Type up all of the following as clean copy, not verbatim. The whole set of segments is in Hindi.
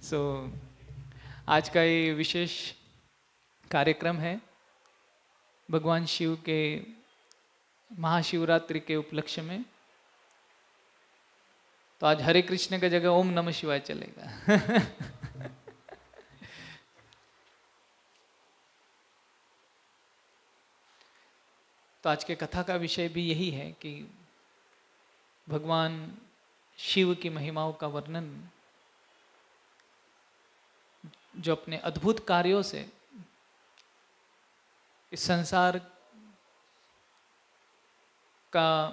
सो आज का ये विशेष कार्यक्रम है भगवान शिव के महाशिवरात्रि के उपलक्ष्य में। तो आज हरे कृष्ण की जगह ओम नमः शिवाय चलेगा। तो आज के कथा का विषय भी यही है कि भगवान शिव की महिमाओं का वर्णन, जो अपने अद्भुत कार्यों से इस संसार का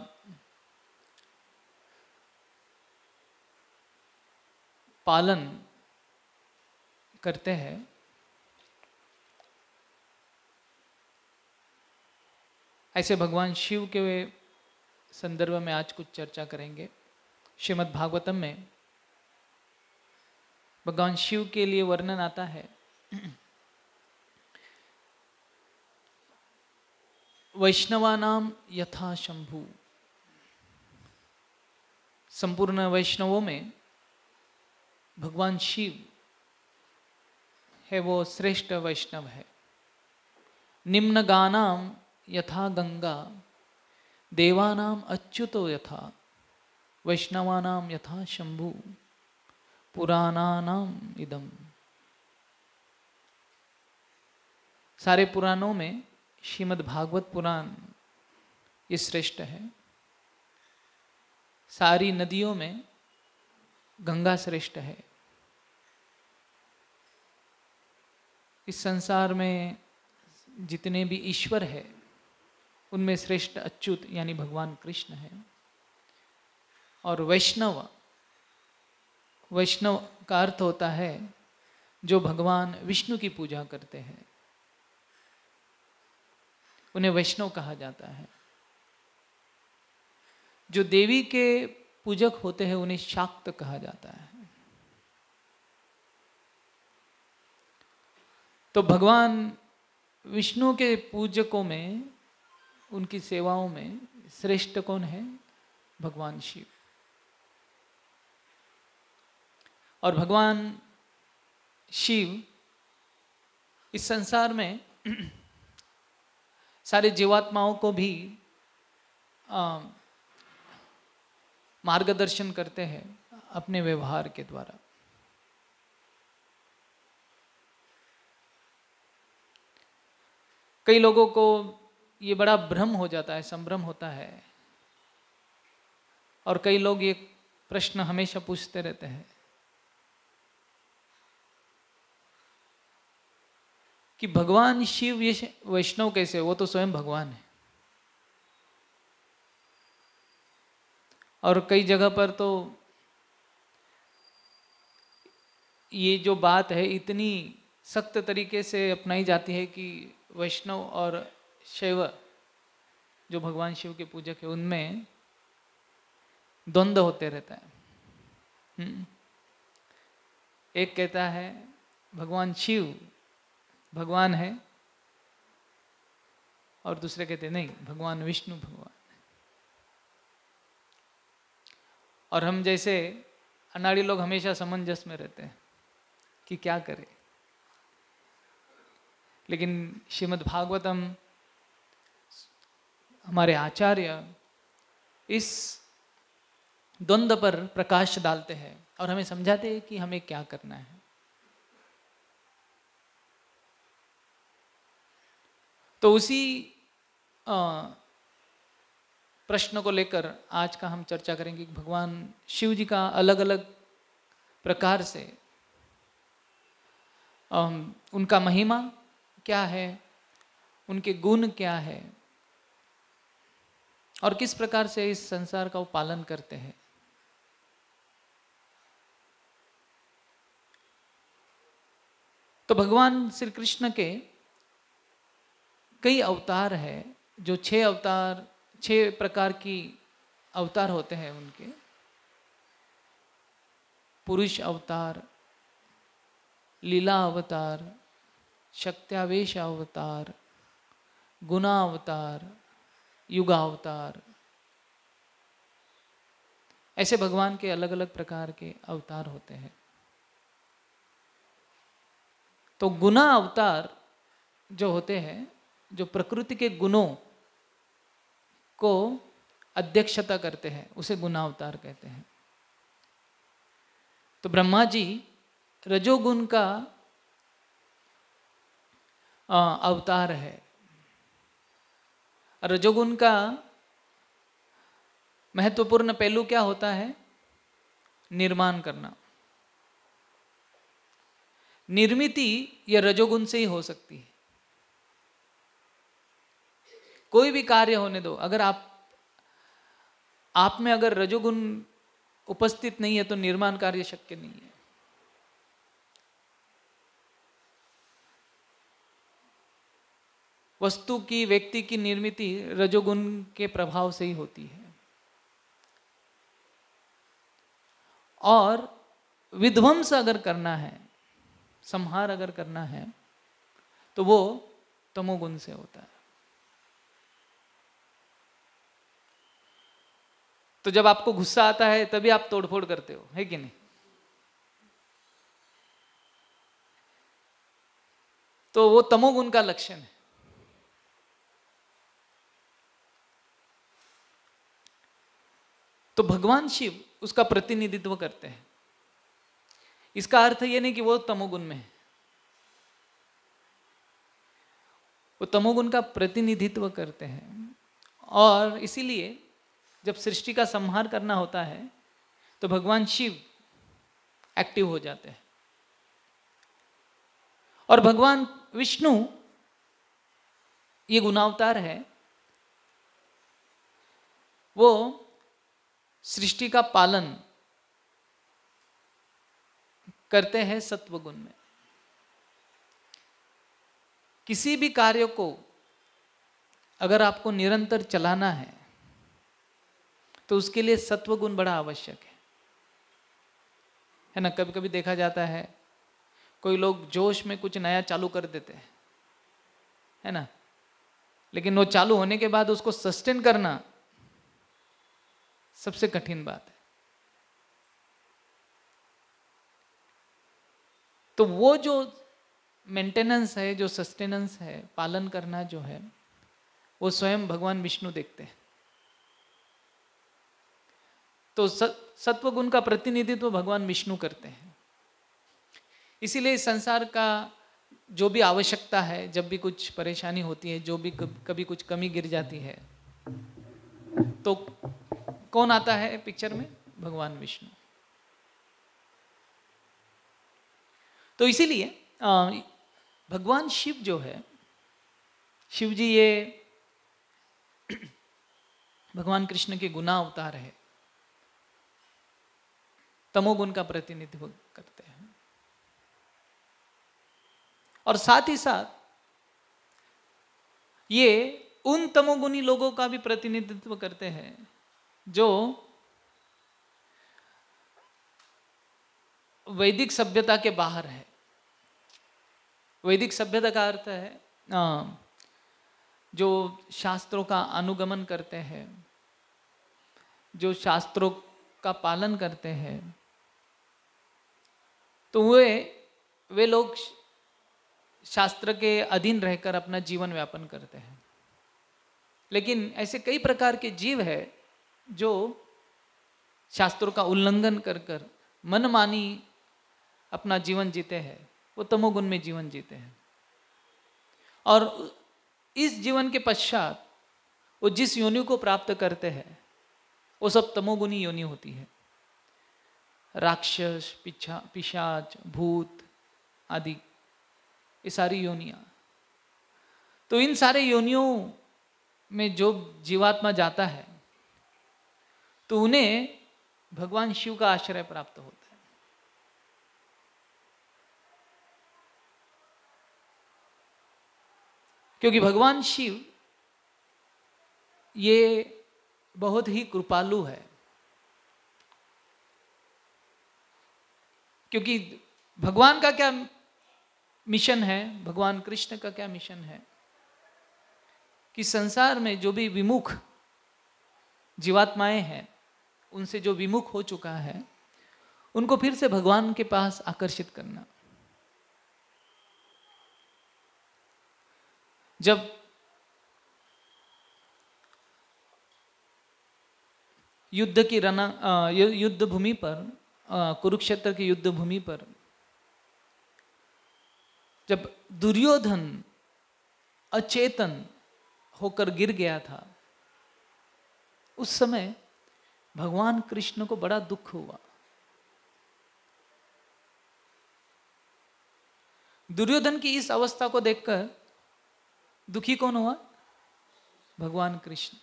पालन करते हैं। ऐसे भगवान शिव के संदर्भ में आज कुछ चर्चा करेंगे। श्रीमद् भागवतम में भगवान शिव के लिए वर्णन आता है, वैष्णवानाम यथा शंभु। संपूर्ण वैष्णवों में भगवान शिव है वो श्रेष्ठ वैष्णव है। निम्न गानाम यथा गंगा, देवानाम अच्युतो यथा, वैष्णवानाम यथा शंभु, पुराणानाम इदम। सारे पुराणों में श्रीमद् भागवत पुराण ये श्रेष्ठ है। सारी नदियों में गंगा श्रेष्ठ है। इस संसार में जितने भी ईश्वर है उनमें श्रेष्ठ अच्युत यानी भगवान कृष्ण है। और वैष्णव, वैष्णव का अर्थ होता है जो भगवान विष्णु की पूजा करते हैं, उन्हें वैष्णव कहा जाता है। जो देवी के पूजक होते हैं उन्हें शाक्त कहा जाता है। तो भगवान विष्णु के पूजकों में, उनकी सेवाओं में श्रेष्ठ कौन है? भगवान शिव। और भगवान शिव इस संसार में सारे जीवात्माओं को भी मार्गदर्शन करते हैं अपने व्यवहार के द्वारा। कई लोगों को ये बड़ा भ्रम हो जाता है, संभ्रम होता है, और कई लोग ये प्रश्न हमेशा पूछते रहते हैं कि भगवान शिव ये वैष्णव कैसे? वो तो स्वयं भगवान है। और कई जगह पर तो ये जो बात है इतनी सख्त तरीके से अपनाई जाती है कि वैष्णव और शैव जो भगवान शिव के पूजक है उनमें द्वंद्व होते रहता है। एक कहता है भगवान शिव भगवान है, और दूसरे कहते नहीं भगवान विष्णु भगवान। और हम जैसे अनाड़ी लोग हमेशा समंजस में रहते हैं कि क्या करें। लेकिन श्रीमद् भागवतम, हमारे आचार्य इस द्वंद्व पर प्रकाश डालते हैं और हमें समझाते हैं कि हमें क्या करना है। तो उसी प्रश्न को लेकर आज का हम चर्चा करेंगे कि भगवान शिव जी का अलग अलग प्रकार से उनका महिमा क्या है, उनके गुण क्या है, और किस प्रकार से इस संसार का वो पालन करते हैं। तो भगवान श्री कृष्ण के कई अवतार है, जो 6 अवतार, 6 प्रकार की अवतार होते हैं उनके। पुरुष अवतार, लीला अवतार, शक्त्यावेश अवतार, गुणावतार, युगावतार। ऐसे भगवान के अलग अलग प्रकार के अवतार होते हैं। तो गुना अवतार जो होते हैं, जो प्रकृति के गुणों को अध्यक्षता करते हैं, उसे गुना अवतार कहते हैं। तो ब्रह्मा जी रजोगुण का अवतार है। रजोगुण का महत्वपूर्ण पहलू क्या होता है? निर्माण करना। निर्मिति यह रजोगुण से ही हो सकती है। कोई भी कार्य होने दो, अगर आप में अगर रजोगुण उपस्थित नहीं है तो निर्माण कार्य शक्य नहीं है। वस्तु की, व्यक्ति की निर्मिति रजोगुण के प्रभाव से ही होती है। और विध्वंस अगर करना है, संहार अगर करना है, तो वो तमोगुण से होता है। तो जब आपको गुस्सा आता है तभी आप तोड़फोड़ करते हो, है कि नहीं? तो वो तमोगुण का लक्षण है। तो भगवान शिव उसका प्रतिनिधित्व करते हैं। इसका अर्थ ये नहीं कि वो तमोगुण में है, वो तमोगुण का प्रतिनिधित्व करते हैं। और इसीलिए जब सृष्टि का संहार करना होता है तो भगवान शिव एक्टिव हो जाते हैं। और भगवान विष्णु ये गुणावतार है, वो सृष्टि का पालन करते हैं सत्वगुण में। किसी भी कार्य को अगर आपको निरंतर चलाना है तो उसके लिए सत्वगुण बड़ा आवश्यक है ना। कभी कभी देखा जाता है कोई लोग जोश में कुछ नया चालू कर देते हैं, है ना, लेकिन वो चालू होने के बाद उसको सस्टेन करना सबसे कठिन बात है। तो वो जो मेंटेनेंस है, जो सस्टेनेंस है, पालन करना जो है, वो स्वयं भगवान विष्णु देखते हैं। तो सत्वगुण का प्रतिनिधित्व भगवान विष्णु करते हैं। इसीलिए संसार का जो भी आवश्यकता है, जब भी कुछ परेशानी होती है, जो भी कभी कुछ कमी गिर जाती है, तो कौन आता है पिक्चर में? भगवान विष्णु। तो इसीलिए भगवान शिव जो है, शिव जी ये भगवान कृष्ण के गुना अवतार है, तमोगुण का प्रतिनिधित्व करते हैं। और साथ ही साथ ये उन तमोगुणी लोगों का भी प्रतिनिधित्व करते हैं जो वैदिक सभ्यता के बाहर है। वैदिक सभ्यता का अर्थ है जो शास्त्रों का अनुगमन करते हैं, जो शास्त्रों का पालन करते हैं, तो वे लोग शास्त्र के अधीन रहकर अपना जीवन व्यापन करते हैं। लेकिन ऐसे कई प्रकार के जीव है जो शास्त्रों का उल्लंघन कर कर मनमानी अपना जीवन जीते हैं, वो तमोगुण में जीवन जीते हैं। और इस जीवन के पश्चात वो जिस योनि को प्राप्त करते हैं वो सब तमोगुणी योनि होती है। राक्षस, पिशाच, भूत आदि, ये सारी योनियां। तो इन सारे योनियों में जो जीवात्मा जाता है तो उन्हें भगवान शिव का आश्रय प्राप्त होता है। क्योंकि भगवान शिव ये बहुत ही कृपालु है। क्योंकि भगवान का क्या मिशन है, भगवान कृष्ण का क्या मिशन है कि संसार में जो भी विमुख जीवात्माएं हैं उनसे जो विमुख हो चुका है, उनको फिर से भगवान के पास आकर्षित करना। जब युद्ध की युद्ध भूमि पर, कुरुक्षेत्र की युद्ध भूमि पर जब दुर्योधन अचेतन होकर गिर गया था, उस समय भगवान कृष्ण को बड़ा दुख हुआ। दुर्योधन की इस अवस्था को देखकर दुखी कौन हुआ? भगवान कृष्ण।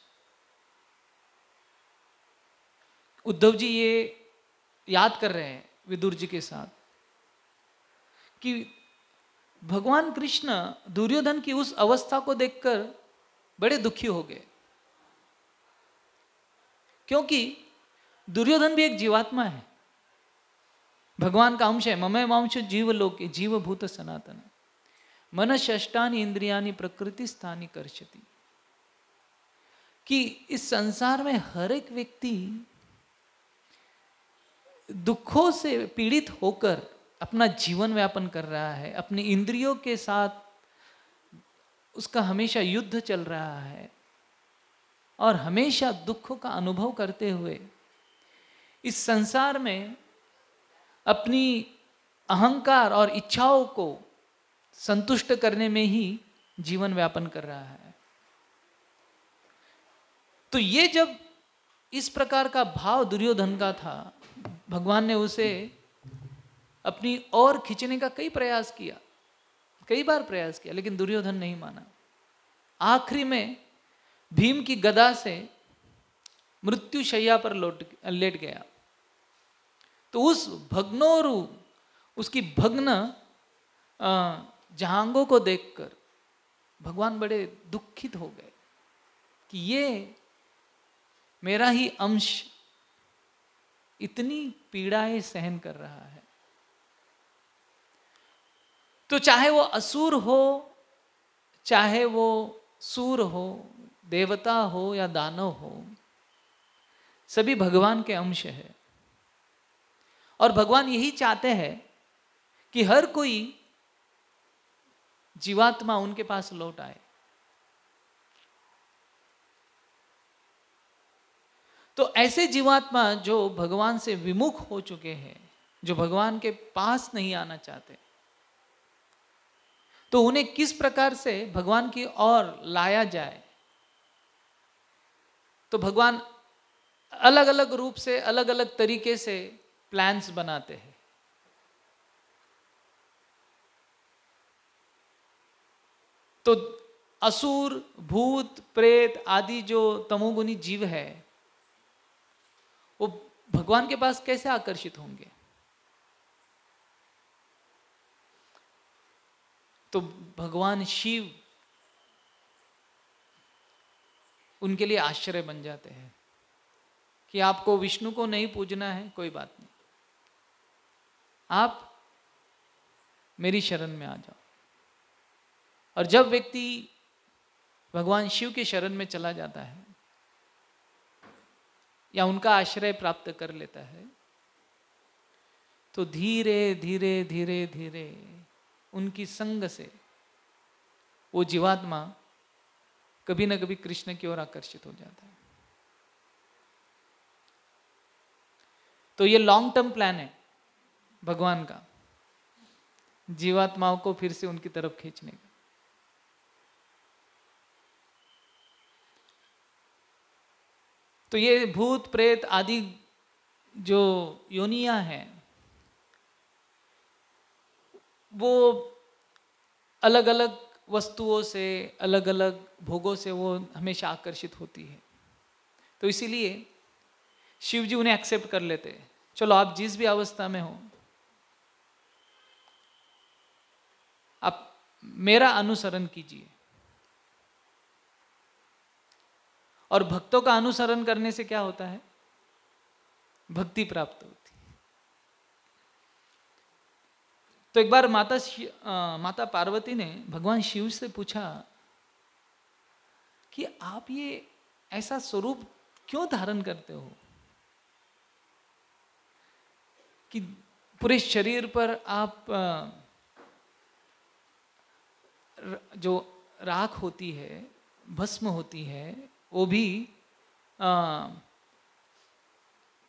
उद्धव जी ये याद कर रहे हैं विदुर जी के साथ कि भगवान कृष्ण दुर्योधन की उस अवस्था को देखकर बड़े दुखी हो गए, क्योंकि दुर्योधन भी एक जीवात्मा है, भगवान का अंश है। ममय वांश जीवलोके जीवभूत सनातन मन षष्टानि इंद्रियानि प्रकृति स्थानी कर्षति। कि इस संसार में हर एक व्यक्ति दुखों से पीड़ित होकर अपना जीवन व्यापन कर रहा है, अपनी इंद्रियों के साथ उसका हमेशा युद्ध चल रहा है और हमेशा दुखों का अनुभव करते हुए इस संसार में अपनी अहंकार और इच्छाओं को संतुष्ट करने में ही जीवन व्यापन कर रहा है। तो ये जब इस प्रकार का भाव दुर्योधन का था, भगवान ने उसे अपनी ओर खींचने का कई बार प्रयास किया, लेकिन दुर्योधन नहीं माना। आखिरी में भीम की गदा से मृत्यु शैया पर लेट गया। तो उस भग्नोरु, उसकी भग्न जहांगों को देखकर भगवान बड़े दुखित हो गए कि ये मेरा ही अंश इतनी पीड़ाएं सहन कर रहा है। तो चाहे वो असुर हो, चाहे वो सूर हो, देवता हो या दानव हो, सभी भगवान के अंश है। और भगवान यही चाहते हैं कि हर कोई जीवात्मा उनके पास लौट आए। तो ऐसे जीवात्मा जो भगवान से विमुख हो चुके हैं, जो भगवान के पास नहीं आना चाहते, तो उन्हें किस प्रकार से भगवान की ओर लाया जाए। तो भगवान अलग अलग रूप से, अलग अलग तरीके से प्लान्स बनाते हैं। तो असुर, भूत, प्रेत आदि जो तमोगुनी जीव है, वो भगवान के पास कैसे आकर्षित होंगे? तो भगवान शिव उनके लिए आश्चर्य बन जाते हैं कि आपको विष्णु को नहीं पूजना है, कोई बात नहीं, आप मेरी शरण में आ जाओ। और जब व्यक्ति भगवान शिव के शरण में चला जाता है या उनका आश्रय प्राप्त कर लेता है, तो धीरे धीरे धीरे धीरे उनकी संग से वो जीवात्मा कभी ना कभी कृष्ण की ओर आकर्षित हो जाता है। तो ये लॉन्ग टर्म प्लान है भगवान का, जीवात्माओं को फिर से उनकी तरफ खींचने का। तो ये भूत प्रेत आदि जो योनियां हैं, वो अलग अलग वस्तुओं से, अलग अलग भोगों से वो हमेशा आकर्षित होती है। तो इसीलिए शिव जी उन्हें एक्सेप्ट कर लेते हैं। चलो आप जिस भी अवस्था में हो, आप मेरा अनुसरण कीजिए। और भक्तों का अनुसरण करने से क्या होता है? भक्ति प्राप्त होती है। तो एक बार माता पार्वती ने भगवान शिव से पूछा कि आप ये ऐसा स्वरूप क्यों धारण करते हो? कि पूरे शरीर पर आप जो राख होती है, भस्म होती है, वो भी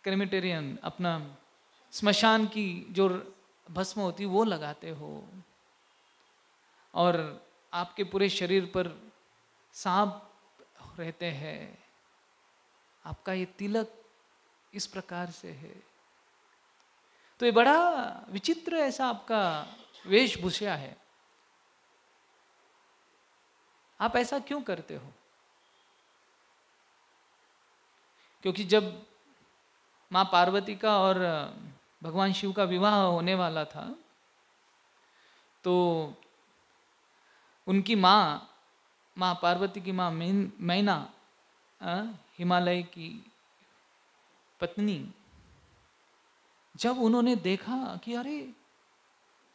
क्रेमेटेरियन अपना स्मशान की जो भस्म होती वो लगाते हो, और आपके पूरे शरीर पर सांप रहते हैं, आपका ये तिलक इस प्रकार से है। तो ये बड़ा विचित्र ऐसा आपका वेशभूषा है, आप ऐसा क्यों करते हो? क्योंकि जब माँ पार्वती का और भगवान शिव का विवाह होने वाला था, तो उनकी माँ पार्वती की माँ मैना, हिमालय की पत्नी, जब उन्होंने देखा कि अरे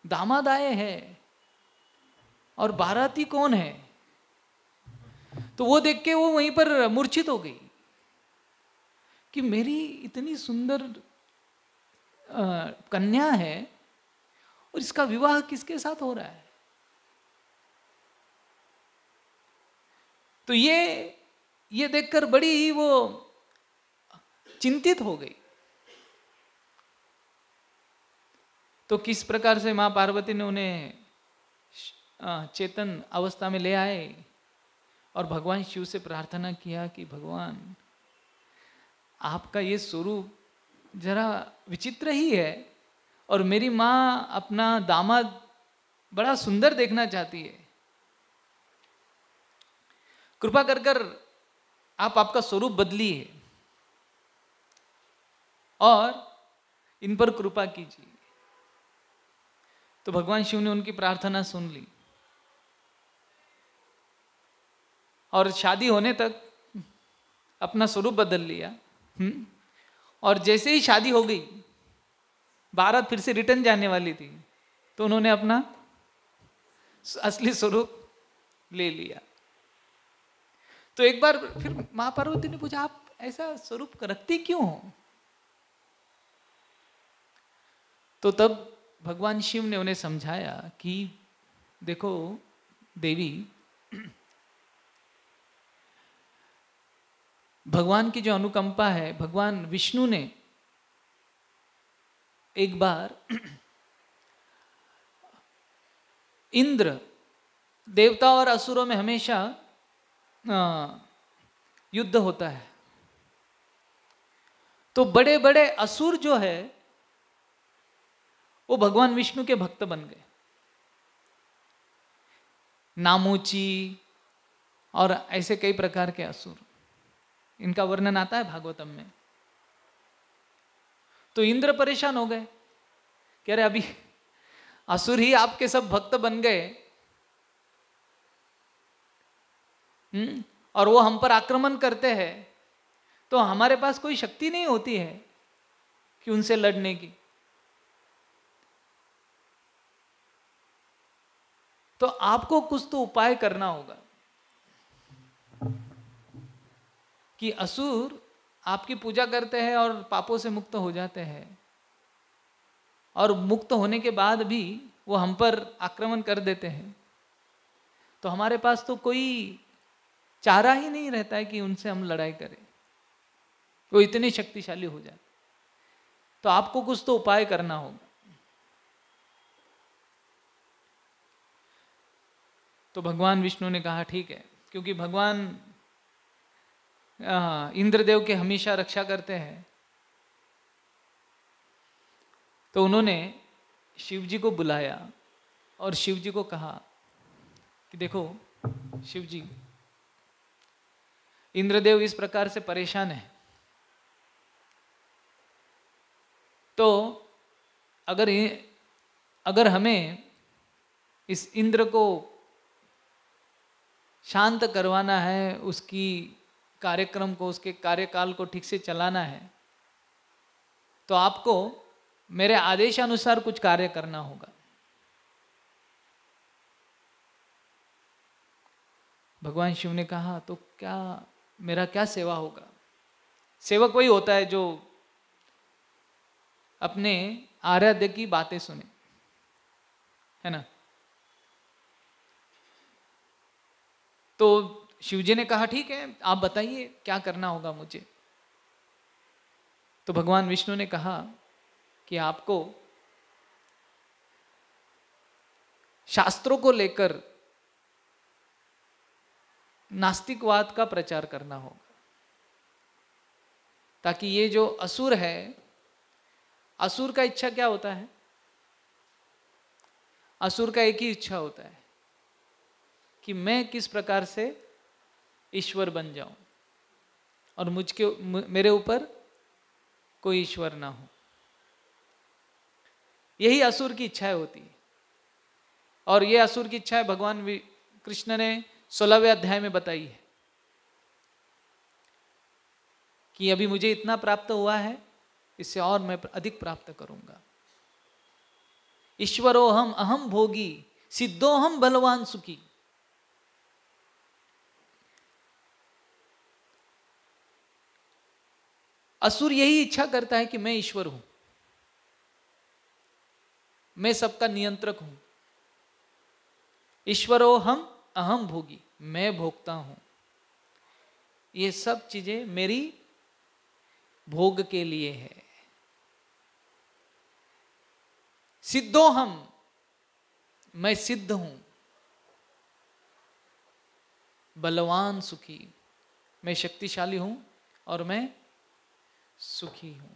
दामाद आए हैं और बाराती कौन है, तो वो देख के वो वहीं पर मूर्छित हो गई कि मेरी इतनी सुंदर कन्या है और इसका विवाह किसके साथ हो रहा है। तो ये देखकर बड़ी ही वो चिंतित हो गई। तो किस प्रकार से माँ पार्वती ने उन्हें चेतन अवस्था में ले आए और भगवान शिव से प्रार्थना किया कि भगवान आपका ये स्वरूप जरा विचित्र ही है, और मेरी माँ अपना दामाद बड़ा सुंदर देखना चाहती है, कृपा कर कर आप आपका स्वरूप बदलिए और इन पर कृपा कीजिए। तो भगवान शिव ने उनकी प्रार्थना सुन ली और शादी होने तक अपना स्वरूप बदल लिया। और जैसे ही शादी हो गई, बारात फिर से रिटर्न जाने वाली थी, तो उन्होंने अपना असली स्वरूप ले लिया। तो एक बार फिर माँ पार्वती ने पूछा, आप ऐसा स्वरूप रखती क्यों हो? तो तब भगवान शिव ने उन्हें समझाया कि देखो देवी, भगवान की जो अनुकंपा है, भगवान विष्णु ने एक बार इंद्र, देवता और असुरों में हमेशा युद्ध होता है, तो बड़े बड़े असुर जो है वो भगवान विष्णु के भक्त बन गए। नामोची और ऐसे कई प्रकार के असुर, इनका वर्णन आता है भागवतम में। तो इंद्र परेशान हो गए, कह रहे अभी असुर ही आपके सब भक्त बन गए, और वो हम पर आक्रमण करते हैं, तो हमारे पास कोई शक्ति नहीं होती है कि उनसे लड़ने की। तो आपको कुछ तो उपाय करना होगा कि असुर आपकी पूजा करते हैं और पापों से मुक्त हो जाते हैं, और मुक्त होने के बाद भी वो हम पर आक्रमण कर देते हैं, तो हमारे पास तो कोई चारा ही नहीं रहता है कि उनसे हम लड़ाई करें, वो इतने शक्तिशाली हो जाते। तो आपको कुछ तो उपाय करना होगा। तो भगवान विष्णु ने कहा ठीक है, क्योंकि भगवान इंद्रदेव के हमेशा रक्षा करते हैं, तो उन्होंने शिव जी को बुलाया और शिव जी को कहा कि देखो शिव जी, इंद्रदेव इस प्रकार से परेशान है, तो अगर हमें इस इंद्र को शांत करवाना है, उसकी कार्यक्रम को, उसके कार्यकाल को ठीक से चलाना है, तो आपको मेरे आदेशानुसार कुछ कार्य करना होगा। भगवान शिव ने कहा तो क्या मेरा क्या सेवा होगा? सेवक वही होता है जो अपने आराध्य की बातें सुने, है ना। तो शिवजी ने कहा ठीक है, आप बताइए क्या करना होगा मुझे। तो भगवान विष्णु ने कहा कि आपको शास्त्रों को लेकर नास्तिकवाद का प्रचार करना होगा, ताकि ये जो असुर है, असुर का इच्छा क्या होता है? असुर का एक ही इच्छा होता है कि मैं किस प्रकार से ईश्वर बन जाऊं और मेरे ऊपर कोई ईश्वर ना हो। यही असुर की इच्छाएं होती है। और ये असुर की इच्छाएं भगवान कृष्ण ने 16वें अध्याय में बताई है कि अभी मुझे इतना प्राप्त हुआ है, इससे और मैं अधिक प्राप्त करूंगा। ईश्वरोहम अहम भोगी सिद्धोहम बलवान सुखी। असुर यही इच्छा करता है कि मैं ईश्वर हूं, मैं सबका नियंत्रक हूं। ईश्वरोहम अहम भोगी, मैं भोगता हूं। ये सब चीजें मेरी भोग के लिए है। सिद्धोहम, मैं सिद्ध हूं। बलवान सुखी, मैं शक्तिशाली हूं और मैं सुखी हूं,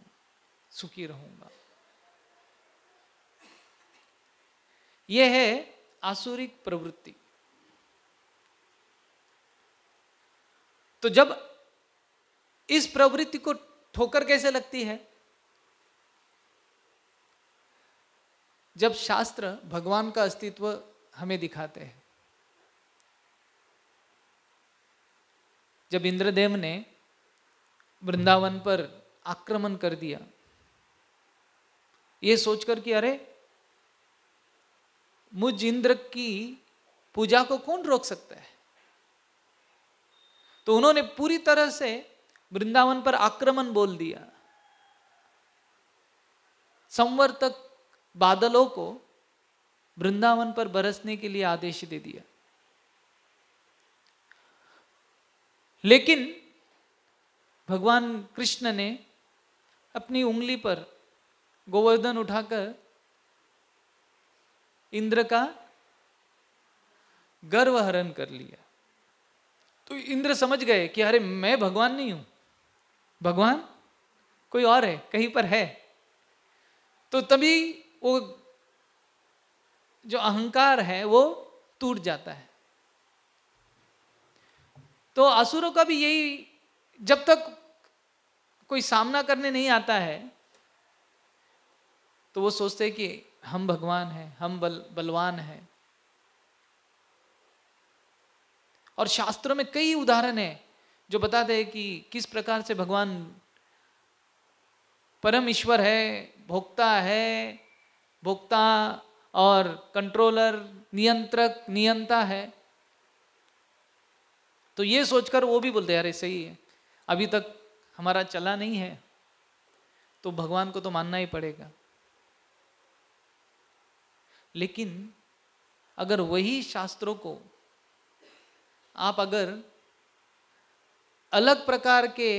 सुखी रहूंगा। यह है आसुरिक प्रवृत्ति। तो जब इस प्रवृत्ति को ठोकर कैसे लगती है? जब शास्त्र भगवान का अस्तित्व हमें दिखाते हैं। जब इंद्रदेव ने वृंदावन पर आक्रमण कर दिया, ये सोचकर कि अरे मुझ इंद्र की पूजा को कौन रोक सकता है, तो उन्होंने पूरी तरह से वृंदावन पर आक्रमण बोल दिया। संवर्तक बादलों को वृंदावन पर बरसने के लिए आदेश दे दिया। लेकिन भगवान कृष्ण ने अपनी उंगली पर गोवर्धन उठाकर इंद्र का गर्व हरण कर लिया। तो इंद्र समझ गए कि अरे मैं भगवान नहीं हूं, भगवान कोई और है, कहीं पर है। तो तभी वो जो अहंकार है वो टूट जाता है। तो असुरों का भी यही, जब तक कोई सामना करने नहीं आता है तो वो सोचते हैं कि हम भगवान हैं, हम बलवान हैं। और शास्त्रों में कई उदाहरण हैं जो बताते हैं कि किस प्रकार से भगवान परम ईश्वर है, भोक्ता है, भोक्ता और कंट्रोलर, नियंत्रक, नियंता है। तो ये सोचकर वो भी बोलते हैं अरे सही है, अभी तक हमारा चला नहीं है तो भगवान को तो मानना ही पड़ेगा। लेकिन अगर वही शास्त्रों को आप अगर अलग प्रकार के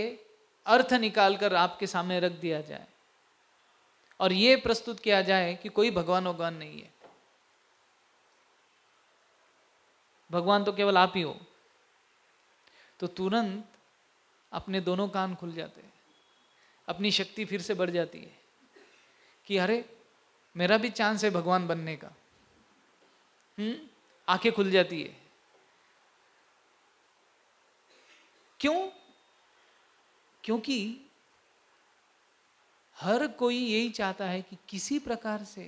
अर्थ निकालकर आपके सामने रख दिया जाए और ये प्रस्तुत किया जाए कि कोई भगवान भगवान नहीं है, भगवान तो केवल आप ही हो, तो तुरंत अपने दोनों कान खुल जाते हैं, अपनी शक्ति फिर से बढ़ जाती है कि अरे मेरा भी चांस है भगवान बनने का। आंखें खुल जाती है। क्यों? क्योंकि हर कोई यही चाहता है कि किसी प्रकार से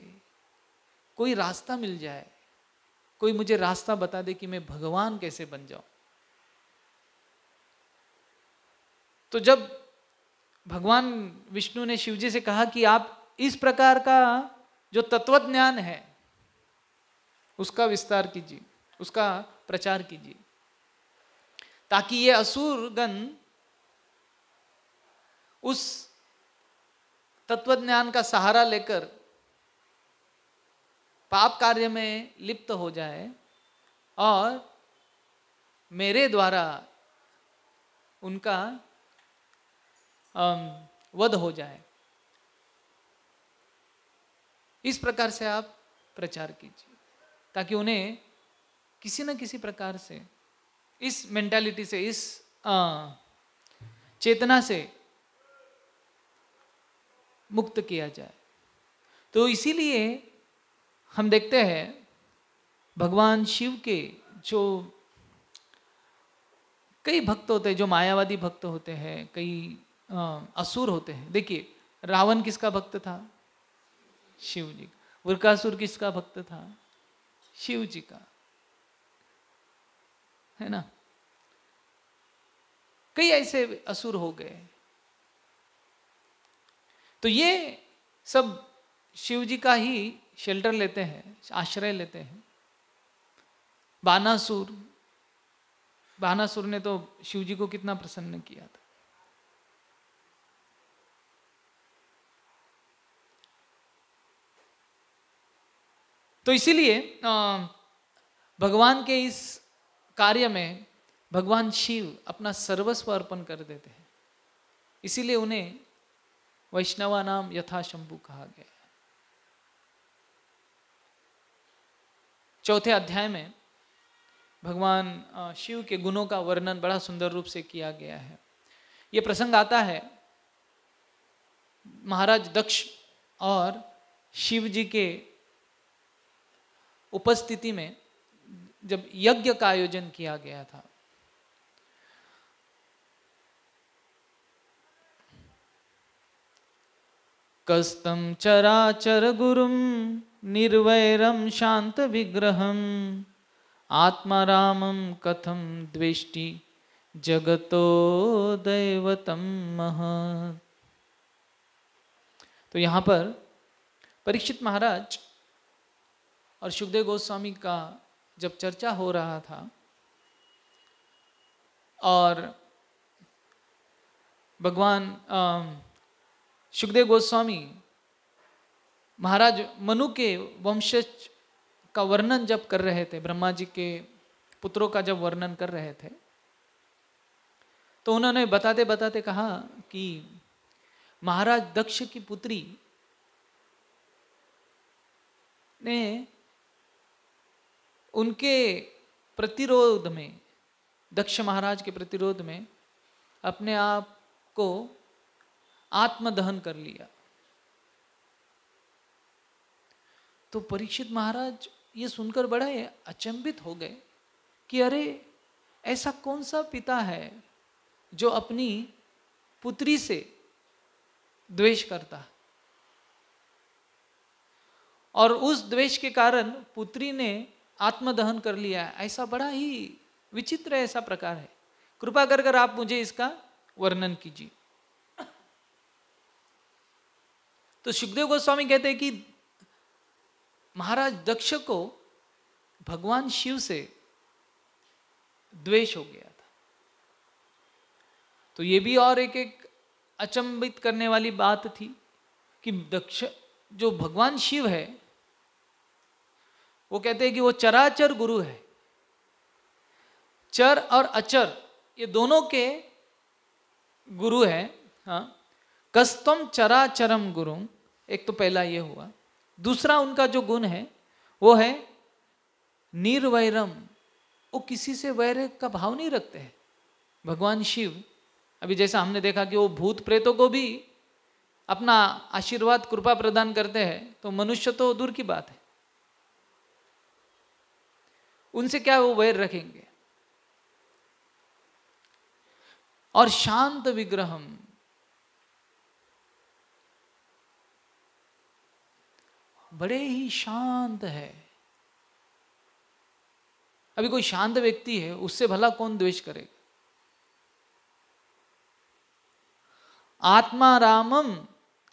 कोई रास्ता मिल जाए, कोई मुझे रास्ता बता दे कि मैं भगवान कैसे बन जाऊं। तो जब भगवान विष्णु ने शिवजी से कहा कि आप इस प्रकार का जो तत्वज्ञान है उसका विस्तार कीजिए, उसका प्रचार कीजिए, ताकि ये असुरगण उस तत्वज्ञान का सहारा लेकर पाप कार्य में लिप्त हो जाए और मेरे द्वारा उनका वध हो जाए। इस प्रकार से आप प्रचार कीजिए ताकि उन्हें किसी न किसी प्रकार से इस मेंटालिटी से, इस चेतना से मुक्त किया जाए। तो इसीलिए हम देखते हैं भगवान शिव के जो कई भक्त होते हैं, जो मायावादी भक्त होते हैं, कई असुर होते हैं। देखिए रावण किसका भक्त था? शिव जी का। वृकासुर किसका भक्त था? शिव जी का, है ना। कई ऐसे असुर हो गए। तो ये सब शिव जी का ही शेल्टर लेते हैं, आश्रय लेते हैं। बानासुर ने तो शिव जी को कितना प्रसन्न किया था। तो इसीलिए भगवान के इस कार्य में भगवान शिव अपना सर्वस्व अर्पण कर देते हैं। इसीलिए उन्हें वैष्णवा नाम यथा शंभु कहा गया। चौथे अध्याय में भगवान शिव के गुणों का वर्णन बड़ा सुंदर रूप से किया गया है। ये प्रसंग आता है महाराज दक्ष और शिव जी के उपस्थिति में, जब यज्ञ का आयोजन किया गया था। कस्तम चराचर गुरुम निर्वैरम शांत विग्रहम आत्मारामम कथम द्वेष्टि जगतो दैवतम महत्। तो यहाँ पर परीक्षित महाराज और सुखदेव गोस्वामी का जब चर्चा हो रहा था और भगवान सुखदेव गोस्वामी महाराज मनु के वंशज का वर्णन जब कर रहे थे, ब्रह्मा जी के पुत्रों का जब वर्णन कर रहे थे, तो उन्होंने बताते बताते कहा कि महाराज दक्ष की पुत्री ने उनके प्रतिरोध में, दक्ष महाराज के प्रतिरोध में अपने आप को आत्मदहन कर लिया। तो परीक्षित महाराज ये सुनकर बड़े अचंभित हो गए कि अरे ऐसा कौन सा पिता है जो अपनी पुत्री से द्वेष करता है, और उस द्वेष के कारण पुत्री ने आत्मदहन कर लिया। ऐसा बड़ा ही विचित्र ऐसा प्रकार है। कृपा कर आप मुझे इसका वर्णन कीजिए। तो सुखदेव गोस्वामी कहते हैं कि महाराज दक्ष को भगवान शिव से द्वेष हो गया था। तो ये भी और एक अचंभित करने वाली बात थी कि दक्ष जो भगवान शिव है, वो कहते हैं कि वो चराचर गुरु है। चर और अचर ये दोनों के गुरु है। हाँ, कस्तम चराचरम गुरु, एक तो पहला ये हुआ। दूसरा उनका जो गुण है वो है निर्वैरम, वो किसी से वैर का भाव नहीं रखते हैं। भगवान शिव, अभी जैसा हमने देखा कि वो भूत प्रेतों को भी अपना आशीर्वाद कृपा प्रदान करते हैं, तो मनुष्य तो दूर की बात है, उनसे क्या वो वैर रखेंगे। और शांत विग्रहम, बड़े ही शांत है। अभी कोई शांत व्यक्ति है, उससे भला कौन द्वेष करेगा। आत्मा रामम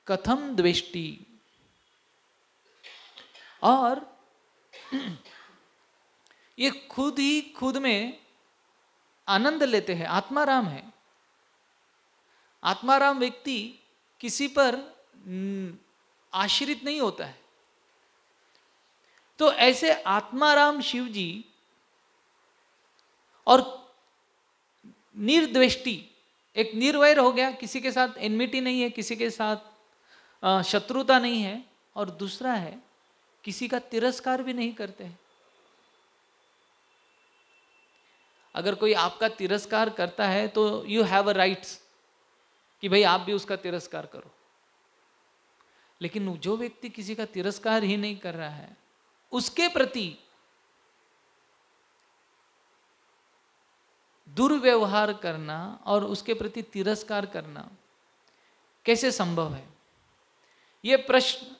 कथम द्वेष्टि, और ये खुद ही खुद में आनंद लेते हैं। आत्माराम है। आत्माराम व्यक्ति किसी पर आश्रित नहीं होता है। तो ऐसे आत्माराम शिव जी और निर्द्वेष्टि, एक निर्वैर हो गया, किसी के साथ एनमिटी नहीं है, किसी के साथ शत्रुता नहीं है, और दूसरा है किसी का तिरस्कार भी नहीं करते हैं। अगर कोई आपका तिरस्कार करता है तो यू हैव अ राइट्स कि भाई आप भी उसका तिरस्कार करो, लेकिन जो व्यक्ति किसी का तिरस्कार ही नहीं कर रहा है, उसके प्रति दुर्व्यवहार करना और उसके प्रति तिरस्कार करना कैसे संभव है? यह प्रश्न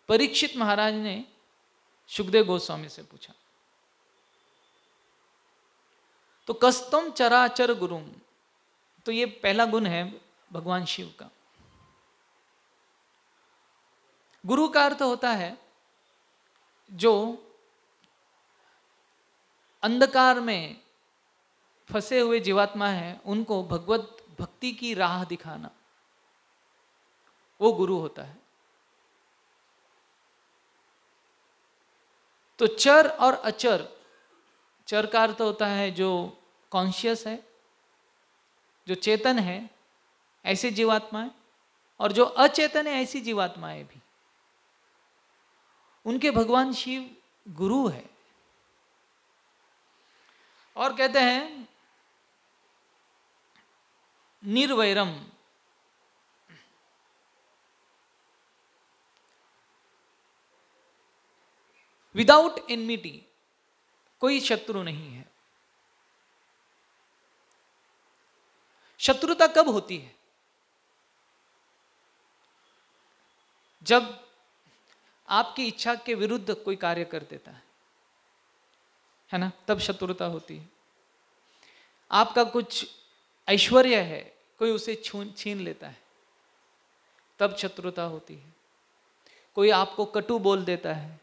परीक्षित महाराज ने सुखदेव गोस्वामी से पूछा। तो कस्तम चराचर गुरुम, तो ये पहला गुण है भगवान शिव का। गुरु का अर्थ होता है जो अंधकार में फंसे हुए जीवात्मा है उनको भगवत भक्ति की राह दिखाना, वो गुरु होता है। तो चर और अचर, चर का अर्थ होता है जो कॉन्शियस है, जो चेतन है, ऐसे जीवात्माएं, और जो अचेतन है ऐसी जीवात्माएं भी, उनके भगवान शिव गुरु है। और कहते हैं निर्वैरम, विदाउट एनमिटी, कोई शत्रु नहीं है। शत्रुता कब होती है? जब आपकी इच्छा के विरुद्ध कोई कार्य कर देता है ना, तब शत्रुता होती है। आपका कुछ ऐश्वर्य है, कोई उसे छीन लेता है, तब शत्रुता होती है। कोई आपको कटु बोल देता है,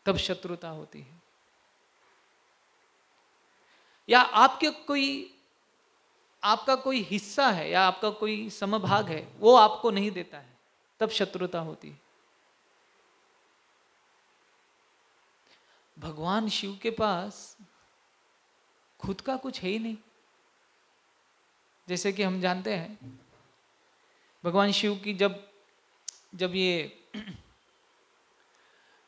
तब शत्रुता होती है। या आपका कोई हिस्सा है या आपका कोई समभाग है, वो आपको नहीं देता है, तब शत्रुता होती है। भगवान शिव के पास खुद का कुछ है ही नहीं। जैसे कि हम जानते हैं भगवान शिव की जब ये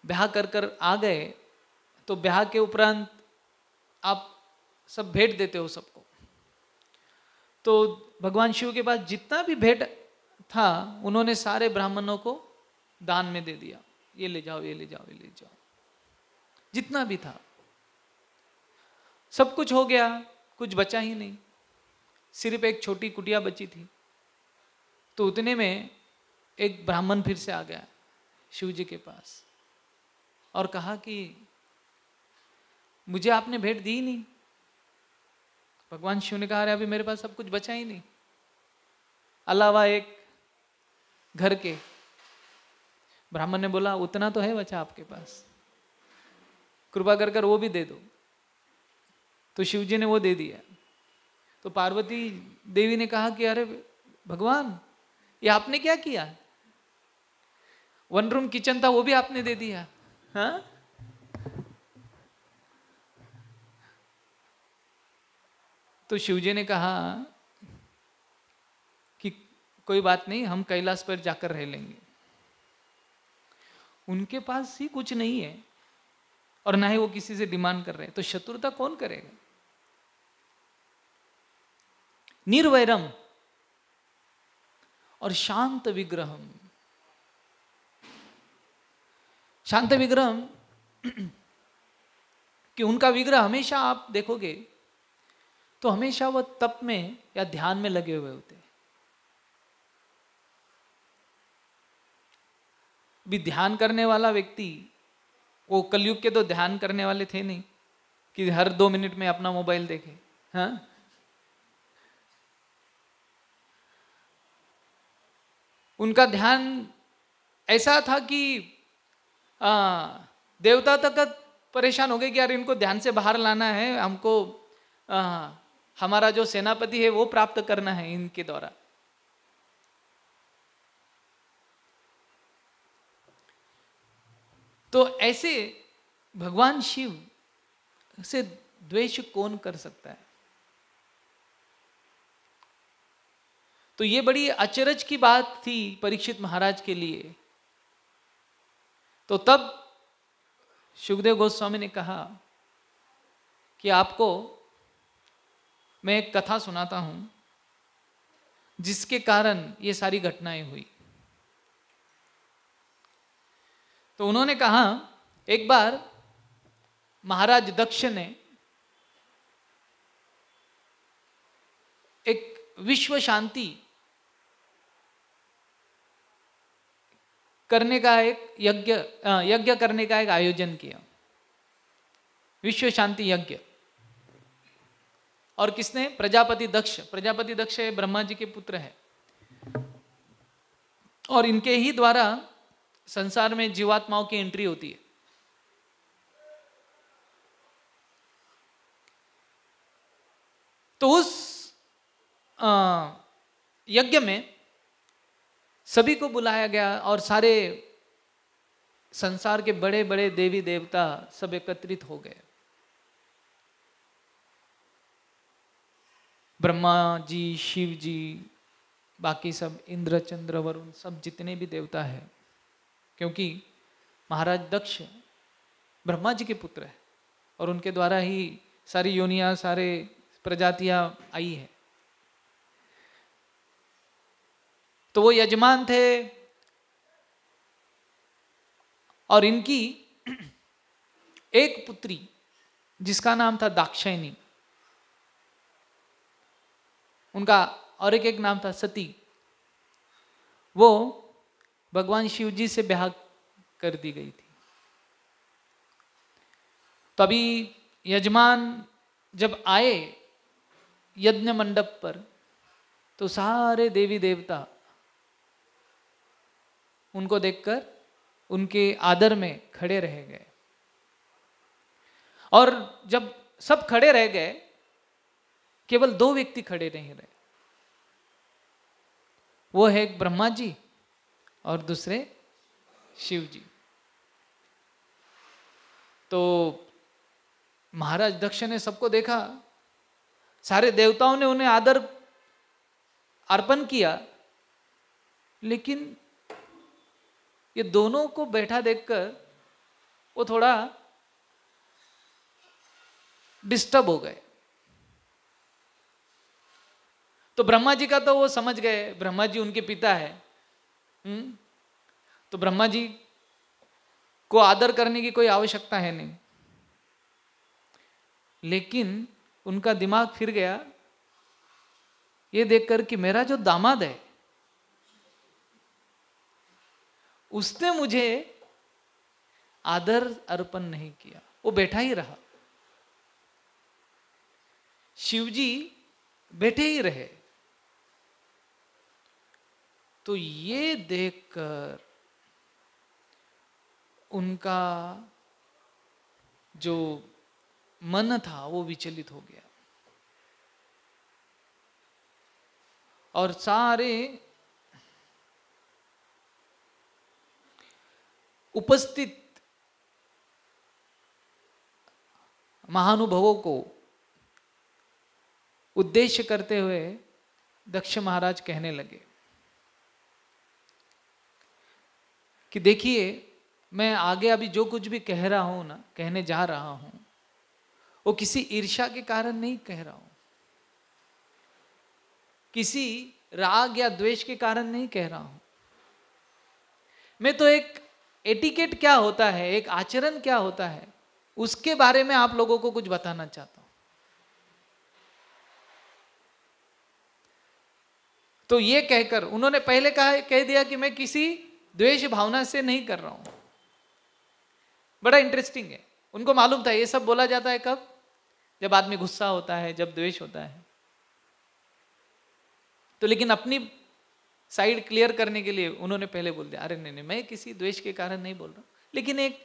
ब्याह कर आ गए, तो ब्याह के उपरांत आप सब भेंट देते हो सबको। तो भगवान शिव के पास जितना भी भेंट था, उन्होंने सारे ब्राह्मणों को दान में दे दिया। ये ले जाओ, ये ले जाओ, ये ले जाओ, जितना भी था सब कुछ हो गया, कुछ बचा ही नहीं। सिर्फ एक छोटी कुटिया बची थी। तो उतने में एक ब्राह्मण फिर से आ गया शिव जी के पास और कहा कि मुझे आपने भेंट दी नहीं। भगवान शिव ने कहा, अरे अभी मेरे पास सब कुछ बचा ही नहीं, अलावा एक घर के। ब्राह्मण ने बोला, उतना तो है बचा आपके पास, कृपा कर कर वो भी दे दो। तो शिव जी ने वो दे दिया। तो पार्वती देवी ने कहा कि अरे भगवान, ये आपने क्या किया? 1 रूम किचन था, वो भी आपने दे दिया। हाँ, तो शिवजी ने कहा कि कोई बात नहीं, हम कैलाश पर जाकर रह लेंगे। उनके पास ही कुछ नहीं है और ना ही वो किसी से डिमांड कर रहे हैं, तो शत्रुता कौन करेगा? निर्वैरम और शांत विग्रहम। शांत विग्रहम कि उनका विग्रह हमेशा आप देखोगे तो हमेशा वह तप में या ध्यान में लगे हुए होते हैं। भी ध्यान करने वाला व्यक्ति, वो कलयुग के तो ध्यान करने वाले थे नहीं कि हर 2 मिनट में अपना मोबाइल देखे। हाँ, उनका ध्यान ऐसा था कि देवता तक परेशान हो गए कि यार इनको ध्यान से बाहर लाना है, हमको हमारा जो सेनापति है वो प्राप्त करना है इनके द्वारा। तो ऐसे भगवान शिव से द्वेष कौन कर सकता है? तो ये बड़ी अचरज की बात थी परीक्षित महाराज के लिए। तो तब शुकदेव गोस्वामी ने कहा कि आपको मैं एक कथा सुनाता हूं जिसके कारण ये सारी घटनाएं हुई। तो उन्होंने कहा, एक बार महाराज दक्ष ने एक विश्व शांति करने का एक यज्ञ करने का एक आयोजन किया, विश्व शांति यज्ञ। और किसने? प्रजापति दक्ष। प्रजापति दक्ष ब्रह्मा जी के पुत्र है और इनके ही द्वारा संसार में जीवात्माओं की एंट्री होती है। तो उस यज्ञ में सभी को बुलाया गया और सारे संसार के बड़े बड़े देवी देवता सब एकत्रित हो गए। ब्रह्मा जी, शिव जी, बाकी सब इंद्र, चंद्र, वरुण, सब जितने भी देवता हैं, क्योंकि महाराज दक्ष ब्रह्मा जी के पुत्र है और उनके द्वारा ही सारी योनियां, सारे प्रजातियां आई है। तो वो यजमान थे और इनकी एक पुत्री जिसका नाम था दाक्षायणी, उनका और एक नाम था सती, वो भगवान शिव जी से ब्याह कर दी गई थी। तभी यजमान जब आए यज्ञ मंडप पर तो सारे देवी देवता उनको देखकर उनके आदर में खड़े रह गए। और जब सब खड़े रह गए, केवल दो व्यक्ति खड़े नहीं रहे, वो है एक ब्रह्मा जी और दूसरे शिव जी। तो महाराज दक्ष ने सबको देखा, सारे देवताओं ने उन्हें आदर अर्पण किया, लेकिन ये दोनों को बैठा देखकर वो थोड़ा डिस्टर्ब हो गए। तो ब्रह्मा जी का तो वो समझ गए, ब्रह्मा जी उनके पिता है। तो ब्रह्मा जी को आदर करने की कोई आवश्यकता है नहीं, लेकिन उनका दिमाग फिर गया ये देखकर कि मेरा जो दामाद है उसने मुझे आदर अर्पण नहीं किया, वो बैठा ही रहा, शिवजी बैठे ही रहे। तो ये देखकर उनका जो मन था वो विचलित हो गया और सारे उपस्थित महानुभावों को उद्देश्य करते हुए दक्ष महाराज कहने लगे कि देखिए, मैं आगे अभी जो कुछ भी कह रहा हूं ना, कहने जा रहा हूं, वो किसी ईर्ष्या के कारण नहीं कह रहा हूं, किसी राग या द्वेष के कारण नहीं कह रहा हूं। मैं तो एक एटिकेट क्या होता है, एक आचरण क्या होता है, उसके बारे में आप लोगों को कुछ बताना चाहता हूं। तो ये कहकर उन्होंने पहले कह दिया कि मैं किसी द्वेष भावना से नहीं कर रहा हूं। बड़ा इंटरेस्टिंग है, उनको मालूम था ये सब बोला जाता है कब? जब आदमी गुस्सा होता है, जब द्वेष होता है। तो लेकिन अपनी साइड क्लियर करने के लिए उन्होंने पहले बोल दिया, अरे नहीं, मैं किसी द्वेष के कारण नहीं बोल रहा, लेकिन एक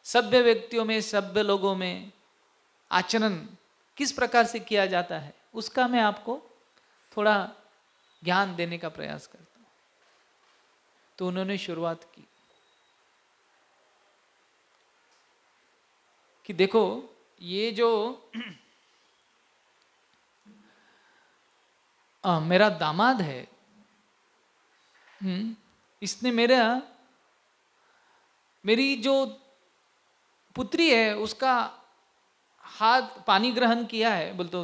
सभ्य व्यक्तियों में, सभ्य लोगों में आचरण किस प्रकार से किया जाता है उसका मैं आपको थोड़ा ज्ञान देने का प्रयास करता हूं। तो उन्होंने शुरुआत की कि देखो ये जो मेरा दामाद है, इसने मेरी जो पुत्री है उसका हाथ पानी ग्रहण किया है, बोल तो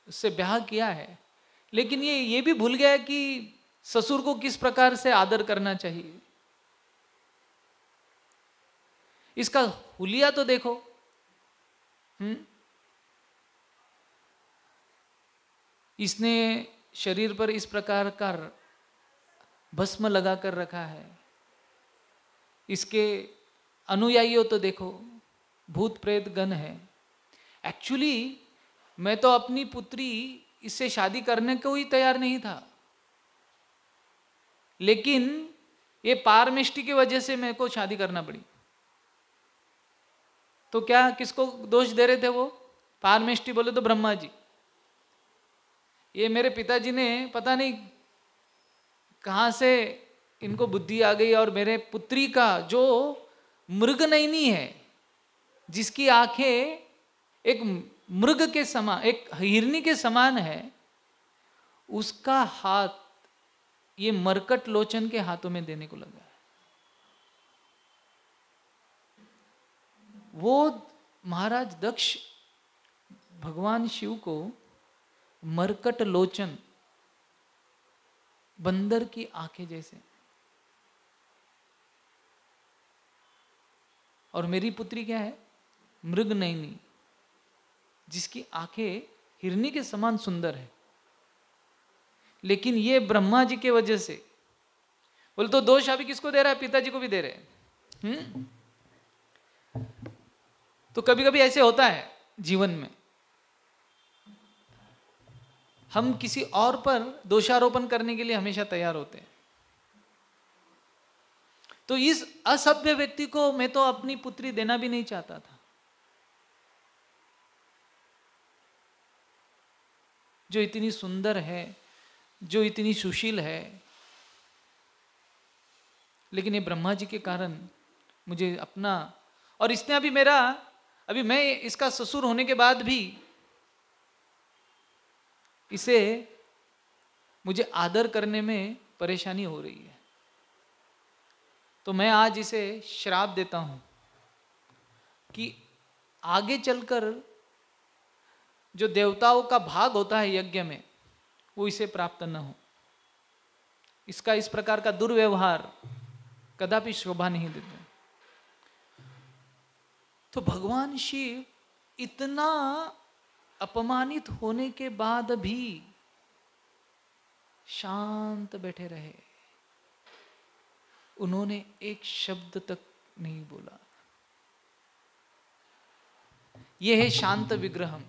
उससे ब्याह किया है, लेकिन ये भी भूल गया कि ससुर को किस प्रकार से आदर करना चाहिए। इसका हुलिया तो देखो। इसने शरीर पर इस प्रकार का भस्म लगा कर रखा है। इसके अनुयायियों तो देखो भूत प्रेत गण है। एक्चुअली मैं तो अपनी पुत्री इससे शादी करने को ही तैयार नहीं था, लेकिन ये पारमेष्टि की वजह से मेरे को शादी करना पड़ी। तो क्या किसको दोष दे रहे थे वो? पारमेष्टि बोले तो ब्रह्मा जी। ये मेरे पिताजी ने पता नहीं कहाँ से इनको बुद्धि आ गई और मेरे पुत्री का जो मृगनयनी है, जिसकी आंखें एक मृग के समान, एक हिरनी के समान है, उसका हाथ ये मरकट लोचन के हाथों में देने को लगा। वो महाराज दक्ष भगवान शिव को मरकट लोचन, बंदर की आंखें जैसे, और मेरी पुत्री क्या है? मृगनयनी, जिसकी आंखें हिरनी के समान सुंदर है। लेकिन ये ब्रह्मा जी के वजह से, बोले तो दोष अभी किसको दे रहा है? पिताजी को भी दे रहे हैं। तो कभी कभी ऐसे होता है जीवन में, हम किसी और पर दोषारोपण करने के लिए हमेशा तैयार होते हैं। तो इस असभ्य व्यक्ति को मैं तो अपनी पुत्री देना भी नहीं चाहता था, जो इतनी सुंदर है, जो इतनी सुशील है, लेकिन ये ब्रह्मा जी के कारण मुझे अपना, और इसने अभी मैं इसका ससुर होने के बाद भी इसे मुझे आदर करने में परेशानी हो रही है। तो मैं आज इसे श्राप देता हूं कि आगे चलकर जो देवताओं का भाग होता है यज्ञ में, वो इसे प्राप्त न हो। इसका इस प्रकार का दुर्व्यवहार कदापि शोभा नहीं देते। तो भगवान शिव इतना अपमानित होने के बाद भी शांत बैठे रहे। उन्होंने एक शब्द तक नहीं बोला। यह है शांत विग्रहम।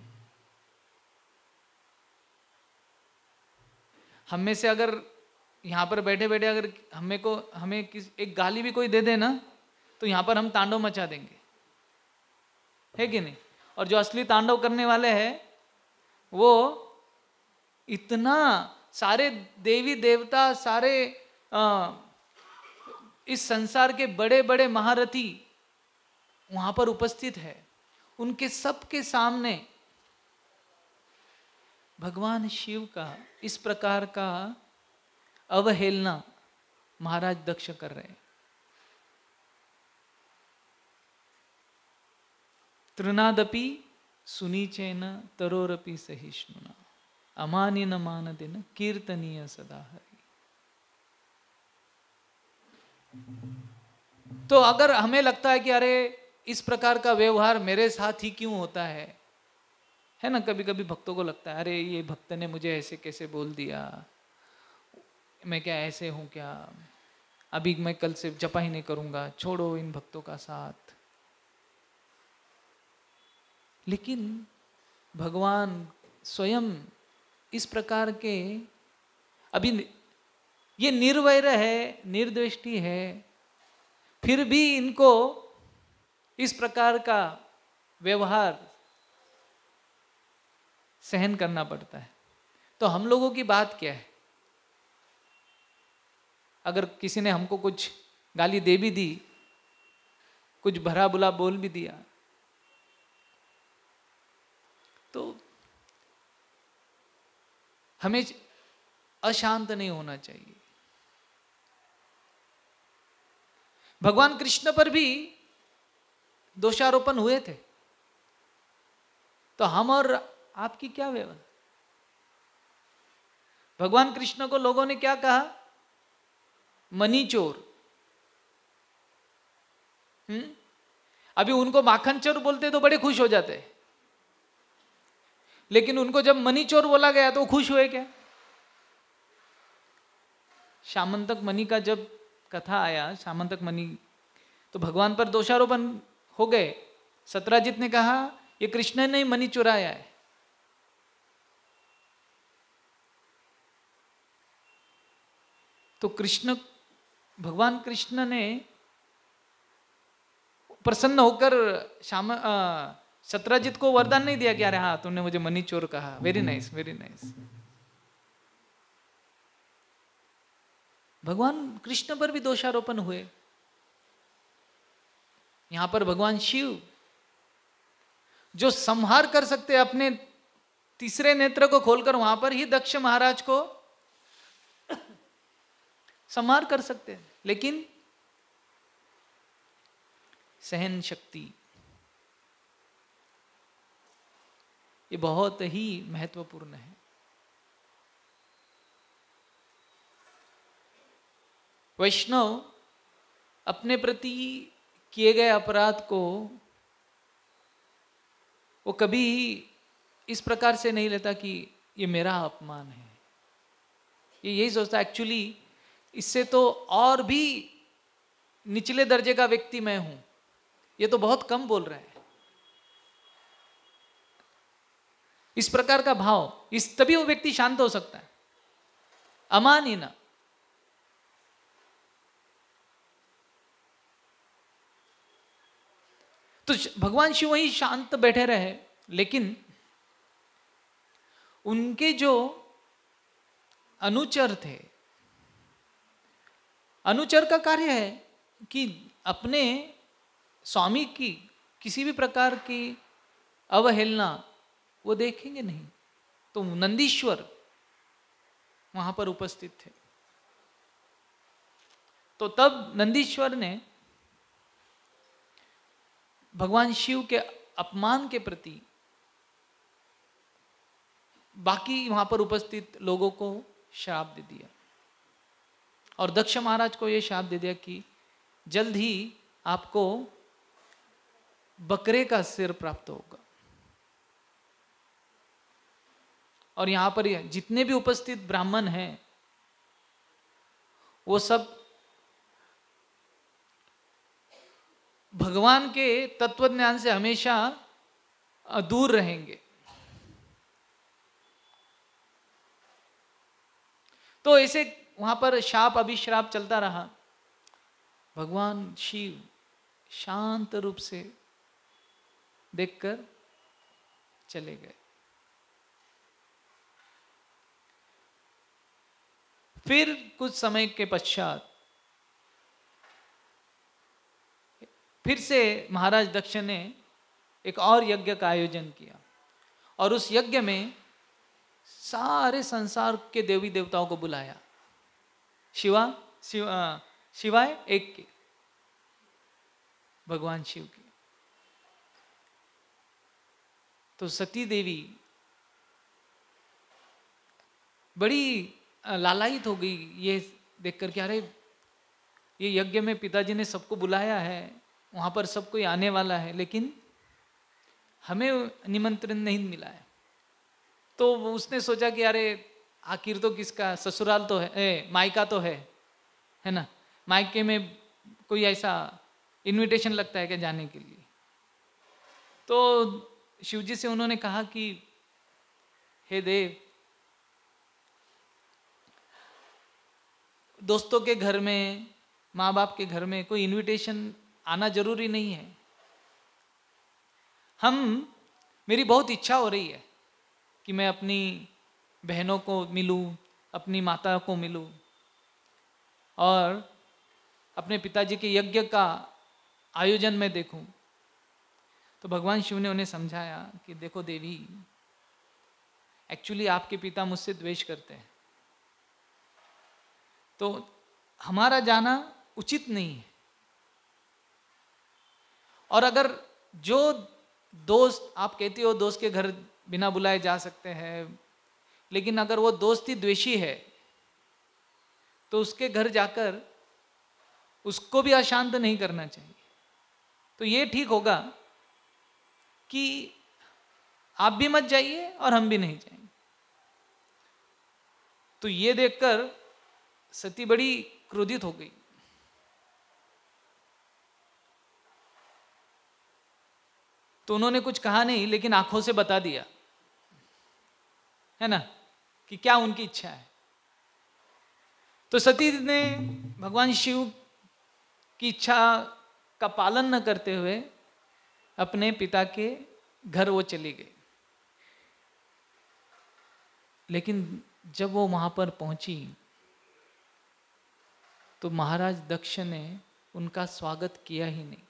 हम में से अगर यहां पर बैठे बैठे अगर हमें एक गाली भी कोई दे दे ना, तो यहां पर हम तांडव मचा देंगे, है कि नहीं? और जो असली तांडव करने वाले हैं वो इतना सारे देवी देवता, सारे इस संसार के बड़े बड़े महारथी वहां पर उपस्थित है, उनके सबके सामने भगवान शिव का इस प्रकार का अवहेलना महाराज दक्ष कर रहे हैं। तृणादपि सुनीचेन तरोरपि सहिष्णुना अमानिन मानदेन कीर्तनीय सदा हरि। तो अगर हमें लगता है कि अरे इस प्रकार का व्यवहार मेरे साथ ही क्यों होता है ना? कभी कभी भक्तों को लगता है अरे ये भक्त ने मुझे ऐसे कैसे बोल दिया, मैं क्या ऐसे हूं क्या, अभी मैं कल से जपा ही नहीं करूंगा, छोड़ो इन भक्तों का साथ। लेकिन भगवान स्वयं इस प्रकार के, अभी ये निर्वैर है, निर्द्वेष्टि है, फिर भी इनको इस प्रकार का व्यवहार सहन करना पड़ता है। तो हम लोगों की बात क्या है? अगर किसी ने हमको कुछ गाली दे भी दी, कुछ भला बुरा बोल भी दिया, हमें अशांत नहीं होना चाहिए। भगवान कृष्ण पर भी दोषारोपण हुए थे, तो हम और आपकी क्या व्यवस्था? भगवान कृष्ण को लोगों ने क्या कहा? मनी चोर। अभी उनको माखन चोर बोलते तो बड़े खुश हो जाते, लेकिन उनको जब मनी चोर बोला गया तो खुश हुए क्या? श्यामंतक मणि का जब कथा आया, श्यामंतक मणि, तो भगवान पर दोषारोपण हो गए। सत्यराजित ने कहा ये कृष्ण ने मणि चुराया है। तो कृष्ण, भगवान कृष्ण ने प्रसन्न होकर सत्यराजित को वरदान नहीं दिया कि अरे हाँ तुमने मुझे मनी चोर कहा, वेरी नाइस वेरी नाइस। भगवान कृष्ण पर भी दोषारोपण हुए। यहां पर भगवान शिव जो संहार कर सकते अपने तीसरे नेत्र को खोलकर, वहां पर ही दक्ष महाराज को संहार कर सकते हैं, लेकिन सहन शक्ति ये बहुत ही महत्वपूर्ण है। वैष्णव अपने प्रति किए गए अपराध को वो कभी इस प्रकार से नहीं लेता कि ये मेरा अपमान है। ये यही सोचता एक्चुअली इससे तो और भी निचले दर्जे का व्यक्ति मैं हूं, ये तो बहुत कम बोल रहे हैं। इस प्रकार का भाव, इस तभी वो व्यक्ति शांत हो सकता है। अमान ही ना। तो भगवान शिव वहीं शांत बैठे रहे, लेकिन उनके जो अनुचर थे, अनुचर का कार्य है कि अपने स्वामी की किसी भी प्रकार की अवहेलना वो देखेंगे नहीं। तो नंदीश्वर वहां पर उपस्थित थे, तो तब नंदीश्वर ने भगवान शिव के अपमान के प्रति बाकी वहां पर उपस्थित लोगों को श्राप दे दिया, और दक्ष महाराज को यह श्राप दे दिया कि जल्द ही आपको बकरे का सिर प्राप्त होगा। और यहां पर जितने भी उपस्थित ब्राह्मण हैं वो सब भगवान के तत्व ज्ञान से हमेशा दूर रहेंगे। तो ऐसे वहां पर शाप अभिश्राप चलता रहा। भगवान शिव शांत रूप से देखकर चले गए। फिर कुछ समय के पश्चात फिर से महाराज दक्ष ने एक और यज्ञ का आयोजन किया, और उस यज्ञ में सारे संसार के देवी देवताओं को बुलाया, शिवाय एक के, भगवान शिव की। तो सती देवी बड़ी लालायित हो गई ये देखकर कि अरे ये यज्ञ में पिताजी ने सबको बुलाया है, वहां पर सब कोई आने वाला है, लेकिन हमें निमंत्रण नहीं मिला है। तो उसने सोचा कि अरे आखिर तो किसका ससुराल तो है, मायका तो है ना, मायके में कोई ऐसा इनविटेशन लगता है क्या जाने के लिए। तो शिवजी से उन्होंने कहा कि हे देव, दोस्तों के घर में, माँ बाप के घर में कोई इनविटेशन आना जरूरी नहीं है। मेरी बहुत इच्छा हो रही है कि मैं अपनी बहनों को मिलूं, अपनी माता को मिलूं, और अपने पिताजी के यज्ञ का आयोजन में देखूं। तो भगवान शिव ने उन्हें समझाया कि देखो देवी, एक्चुअली आपके पिता मुझसे द्वेष करते हैं, तो हमारा जाना उचित नहीं है। और अगर जो दोस्त, आप कहते हो दोस्त के घर बिना बुलाए जा सकते हैं, लेकिन अगर वो दोस्त ही द्वेषी है तो उसके घर जाकर उसको भी अशांत नहीं करना चाहिए। तो ये ठीक होगा कि आप भी मत जाइए और हम भी नहीं जाएंगे। तो ये देखकर सती बड़ी क्रोधित हो गई। तो उन्होंने कुछ कहा नहीं, लेकिन आंखों से बता दिया, है ना, कि क्या उनकी इच्छा है। तो सती ने भगवान शिव की इच्छा का पालन न करते हुए अपने पिता के घर वो चली गई। लेकिन जब वो वहां पर पहुंची तो महाराज दक्ष ने उनका स्वागत किया ही नहीं,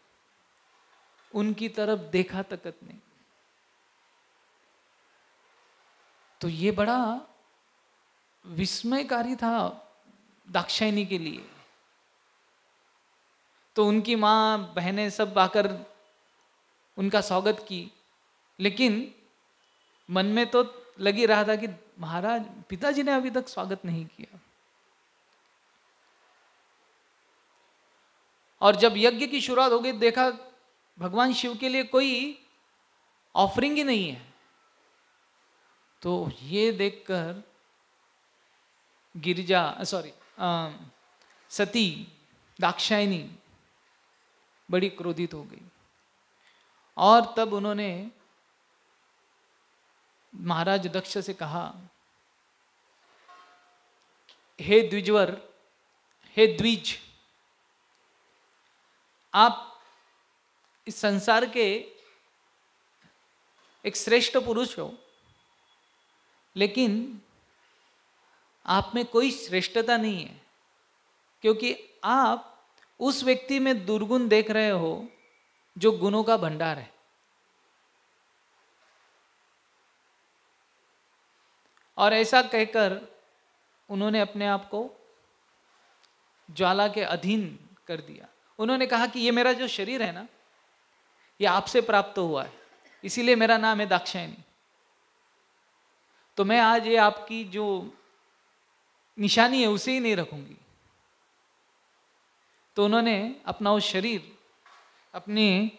उनकी तरफ देखा तक नहीं। तो ये बड़ा विस्मयकारी था दाक्षायणी के लिए। तो उनकी माँ बहनें सब आकर उनका स्वागत की, लेकिन मन में तो लगी रहा था कि महाराज पिताजी ने अभी तक स्वागत नहीं किया। और जब यज्ञ की शुरुआत हो गई, देखा भगवान शिव के लिए कोई ऑफरिंग ही नहीं है। तो ये देखकर सती दाक्षायणी बड़ी क्रोधित हो गई। और तब उन्होंने महाराज दक्ष से कहा, हे द्विजवर, हे द्विज, आप इस संसार के एक श्रेष्ठ पुरुष हो, लेकिन आप में कोई श्रेष्ठता नहीं है, क्योंकि आप उस व्यक्ति में दुर्गुण देख रहे हो जो गुणों का भंडार है। और ऐसा कहकर उन्होंने अपने आप को ज्वाला के अधीन कर दिया। उन्होंने कहा कि ये मेरा जो शरीर है ना, ये आपसे प्राप्त हुआ है, इसीलिए मेरा नाम है दाक्षायणी। तो मैं आज ये आपकी जो निशानी है उसे ही नहीं रखूंगी। तो उन्होंने अपना वो शरीर अपने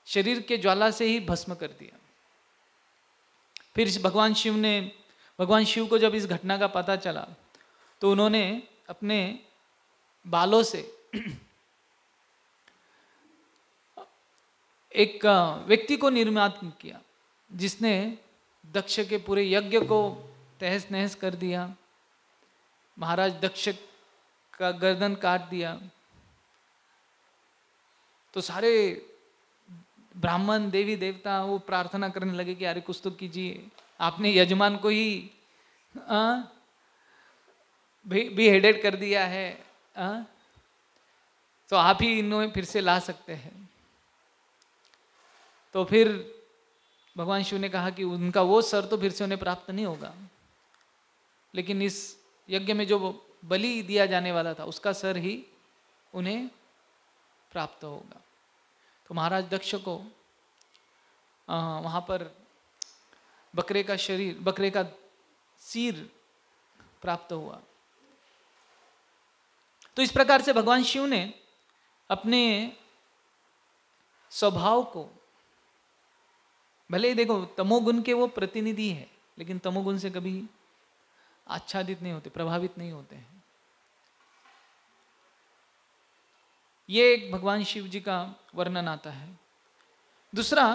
शरीर के ज्वाला से ही भस्म कर दिया। फिर भगवान शिव को जब इस घटना का पता चला तो उन्होंने अपने बालों से एक व्यक्ति को निर्मित किया, जिसने दक्ष के पूरे यज्ञ को तहस नहस कर दिया। महाराज दक्ष का गर्दन काट दिया। तो सारे ब्राह्मण देवी देवता वो प्रार्थना करने लगे कि अरे कुछ तो कीजिए, आपने यजमान को ही बेहेडेड कर दिया है, तो आप ही इन्हें फिर से ला सकते हैं। तो फिर भगवान शिव ने कहा कि उनका वो सर तो फिर से उन्हें प्राप्त नहीं होगा, लेकिन इस यज्ञ में जो बलि दिया जाने वाला था उसका सर ही उन्हें प्राप्त होगा। तो महाराज दक्ष को वहाँ पर बकरे का सिर प्राप्त हुआ। तो इस प्रकार से भगवान शिव ने अपने स्वभाव को, भले ही देखो तमोगुण के वो प्रतिनिधि है, लेकिन तमोगुण से कभी आच्छादित नहीं होते, प्रभावित नहीं होते हैं। ये एक भगवान शिव जी का वर्णन आता है। दूसरा,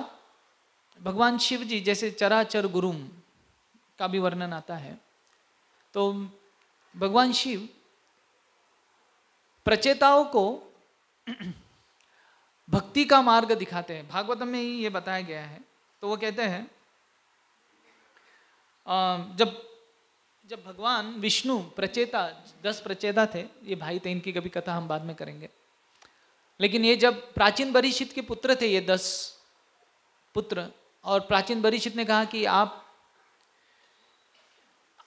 भगवान शिव जी जैसे चराचर गुरुम का भी वर्णन आता है। तो भगवान शिव प्रचेताओं को भक्ति का मार्ग दिखाते हैं। भागवतम में ही ये बताया गया है। तो वो कहते हैं जब भगवान विष्णु प्रचेता 10 प्रचेता थे, ये भाई थे, इनकी कभी कथा हम बाद में करेंगे। लेकिन ये जब प्राचीन बरीशित के पुत्र थे, ये 10 पुत्र, और प्राचीन बरीशित ने कहा कि आप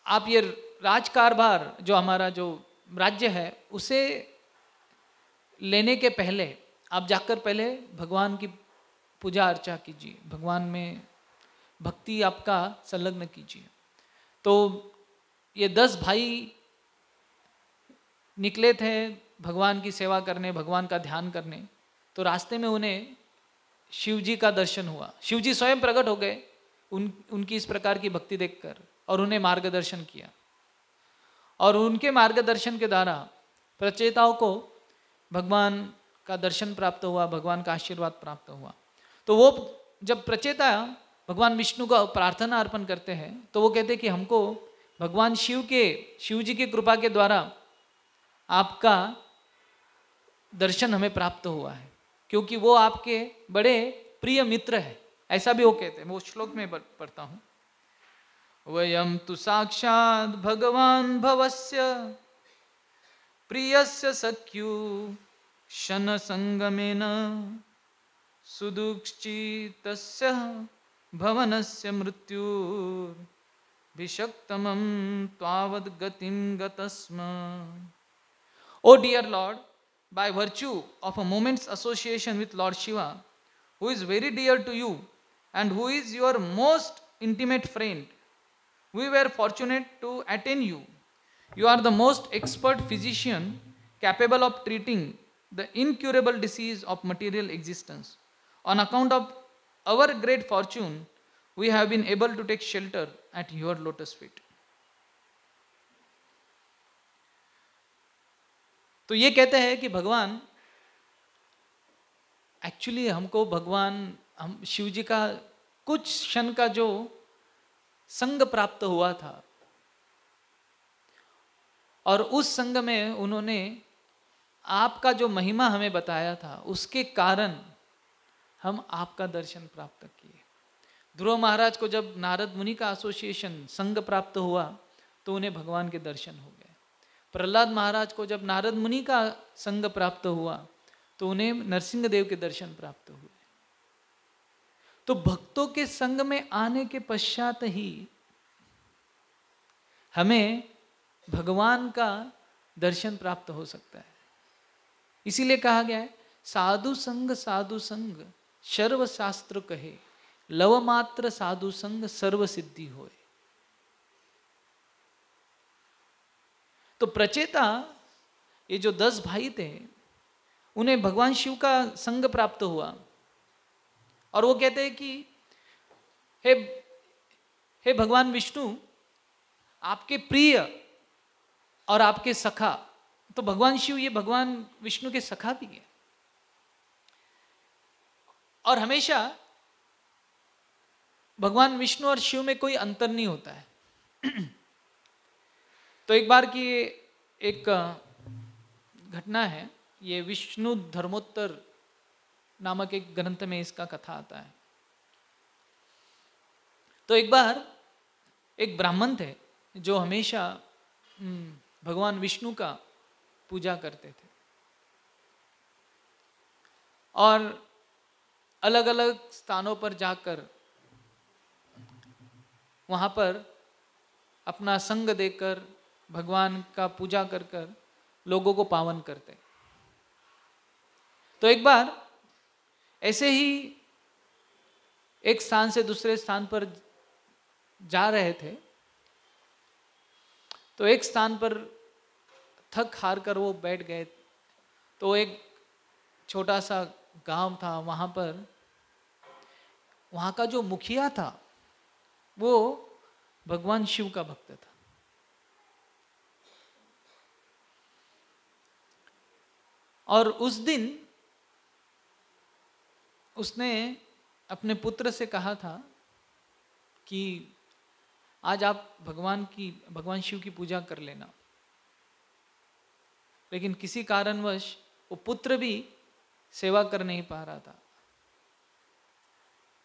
आप ये राजकारभार जो हमारा जो राज्य है उसे लेने के पहले आप जाकर पहले भगवान की पूजा अर्चा कीजिए, भगवान में भक्ति आपका संलग्न कीजिए। तो ये 10 भाई निकले थे भगवान की सेवा करने, भगवान का ध्यान करने। तो रास्ते में उन्हें शिव जी का दर्शन हुआ, शिव जी स्वयं प्रकट हो गए उनकी इस प्रकार की भक्ति देखकर और उन्हें मार्गदर्शन किया। और उनके मार्गदर्शन के द्वारा प्रचेताओं को भगवान का दर्शन प्राप्त हुआ, भगवान का आशीर्वाद प्राप्त हुआ। तो वो जब प्रचेता भगवान विष्णु को प्रार्थना अर्पण करते हैं तो वो कहते हैं कि हमको भगवान शिव जी की कृपा के द्वारा आपका दर्शन हमें प्राप्त हुआ है, क्योंकि वो आपके बड़े प्रिय मित्र है, ऐसा भी वो कहते हैं। मैं उस श्लोक में पढ़ता हूँ, वयम तु साक्षात् भगवान भवस्य प्रियस्य सख्यु शन संगमेन सुदुक्षितस्य भवनस्य मृत्यु भिषक्तमं त्वावद् गतिं गतस्म। O dear Lord, by virtue of a moment's association with Lord Shiva, who is very dear to you and who is your most intimate friend, we were fortunate to attain you. You are the most expert physician capable of treating the incurable disease of material existence. On account of our great fortune, we have been able to take shelter at your lotus feet. तो ये कहते हैं कि भगवान एक्चुअली हमको हम शिव जी का कुछ क्षण का जो संग प्राप्त हुआ था और उस संग में उन्होंने आपका जो महिमा हमें बताया था, उसके कारण हम आपका दर्शन प्राप्त किए। ध्रुव महाराज को जब नारद मुनि का एसोसिएशन संग प्राप्त हुआ तो उन्हें भगवान के दर्शन हो गए। प्रहलाद महाराज को जब नारद मुनि का संग प्राप्त हुआ तो उन्हें नरसिंह देव के दर्शन प्राप्त हुए। तो भक्तों के संग में आने के पश्चात ही हमें भगवान का दर्शन प्राप्त हो सकता है। इसीलिए कहा गया है, साधु संग सर्व शास्त्र कहे, लव मात्र साधु संग सर्व सिद्धि होए। तो प्रचेता ये जो 10 भाई थे उन्हें भगवान शिव का संग प्राप्त हुआ और वो कहते हैं कि हे भगवान विष्णु, आपके प्रिय और आपके सखा। तो भगवान शिव ये भगवान विष्णु के सखा भी है और हमेशा भगवान विष्णु और शिव में कोई अंतर नहीं होता है। तो एक बार की एक घटना है, ये विष्णु धर्मोत्तर नामक एक ग्रंथ में इसका कथा आता है। तो एक बार एक ब्राह्मण थे जो हमेशा भगवान विष्णु का पूजा करते थे और अलग अलग स्थानों पर जाकर वहाँ पर अपना संग देकर भगवान का पूजा कर कर लोगों को पावन करते। तो एक बार ऐसे ही एक स्थान से दूसरे स्थान पर जा रहे थे, तो एक स्थान पर थक हार कर वो बैठ गए। तो एक छोटा सा गांव था, वहाँ पर वहाँ का जो मुखिया था वो भगवान शिव का भक्त था। और उस दिन उसने अपने पुत्र से कहा था कि आज आप भगवान शिव की पूजा कर लेना। लेकिन किसी कारणवश वो पुत्र भी सेवा कर नहीं पा रहा था।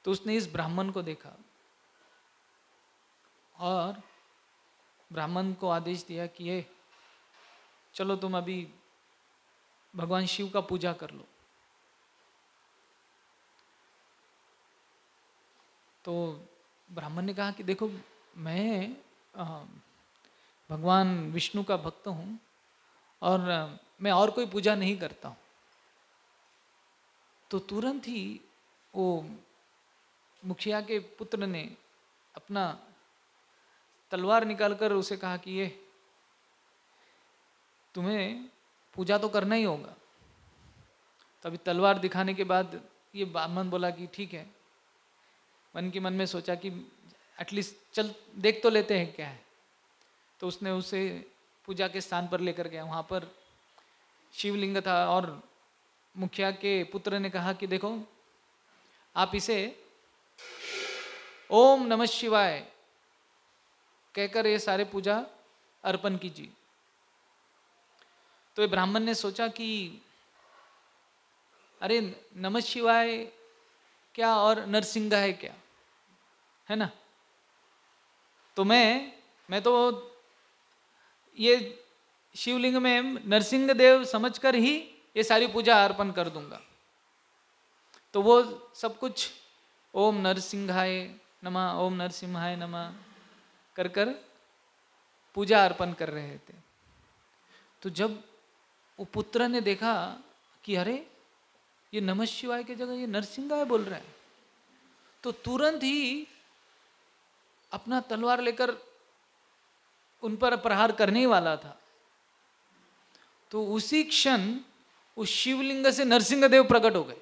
तो उसने इस ब्राह्मण को देखा और ब्राह्मण को आदेश दिया कि ये चलो तुम अभी भगवान शिव का पूजा कर लो। तो ब्राह्मण ने कहा कि देखो मैं भगवान विष्णु का भक्त हूँ और मैं और कोई पूजा नहीं करता हूँ। तो तुरंत ही वो मुखिया के पुत्र ने अपना तलवार निकालकर उसे कहा कि ये तुम्हें पूजा तो करना ही होगा। तो अभी तलवार दिखाने के बाद ये ब्राह्मण बोला कि ठीक है, मन की मन में सोचा कि एटलीस्ट चल देख तो लेते हैं क्या है। तो उसने उसे पूजा के स्थान पर लेकर गया। वहाँ पर शिवलिंग था और मुखिया के पुत्र ने कहा कि देखो, आप इसे ओम नमः शिवाय कहकर ये सारे पूजा अर्पण कीजिए। तो ये ब्राह्मण ने सोचा कि अरे नमः शिवाय क्या और नरसिंहा है क्या, है ना। तो मैं तो ये शिवलिंग में नरसिंह देव समझकर ही ये सारी पूजा अर्पण कर दूंगा। तो वो सब कुछ ओम नरसिंहाय नमः, ओम नरसिंहाय नमः कर कर पूजा अर्पण कर रहे थे। तो जब वो पुत्र ने देखा कि अरे ये नमः शिवाय की जगह ये नरसिंहाय बोल रहा है, तो तुरंत ही अपना तलवार लेकर उन पर प्रहार करने ही वाला था। तो उसी क्षण उस शिवलिंग से नरसिंह देव प्रकट हो गए।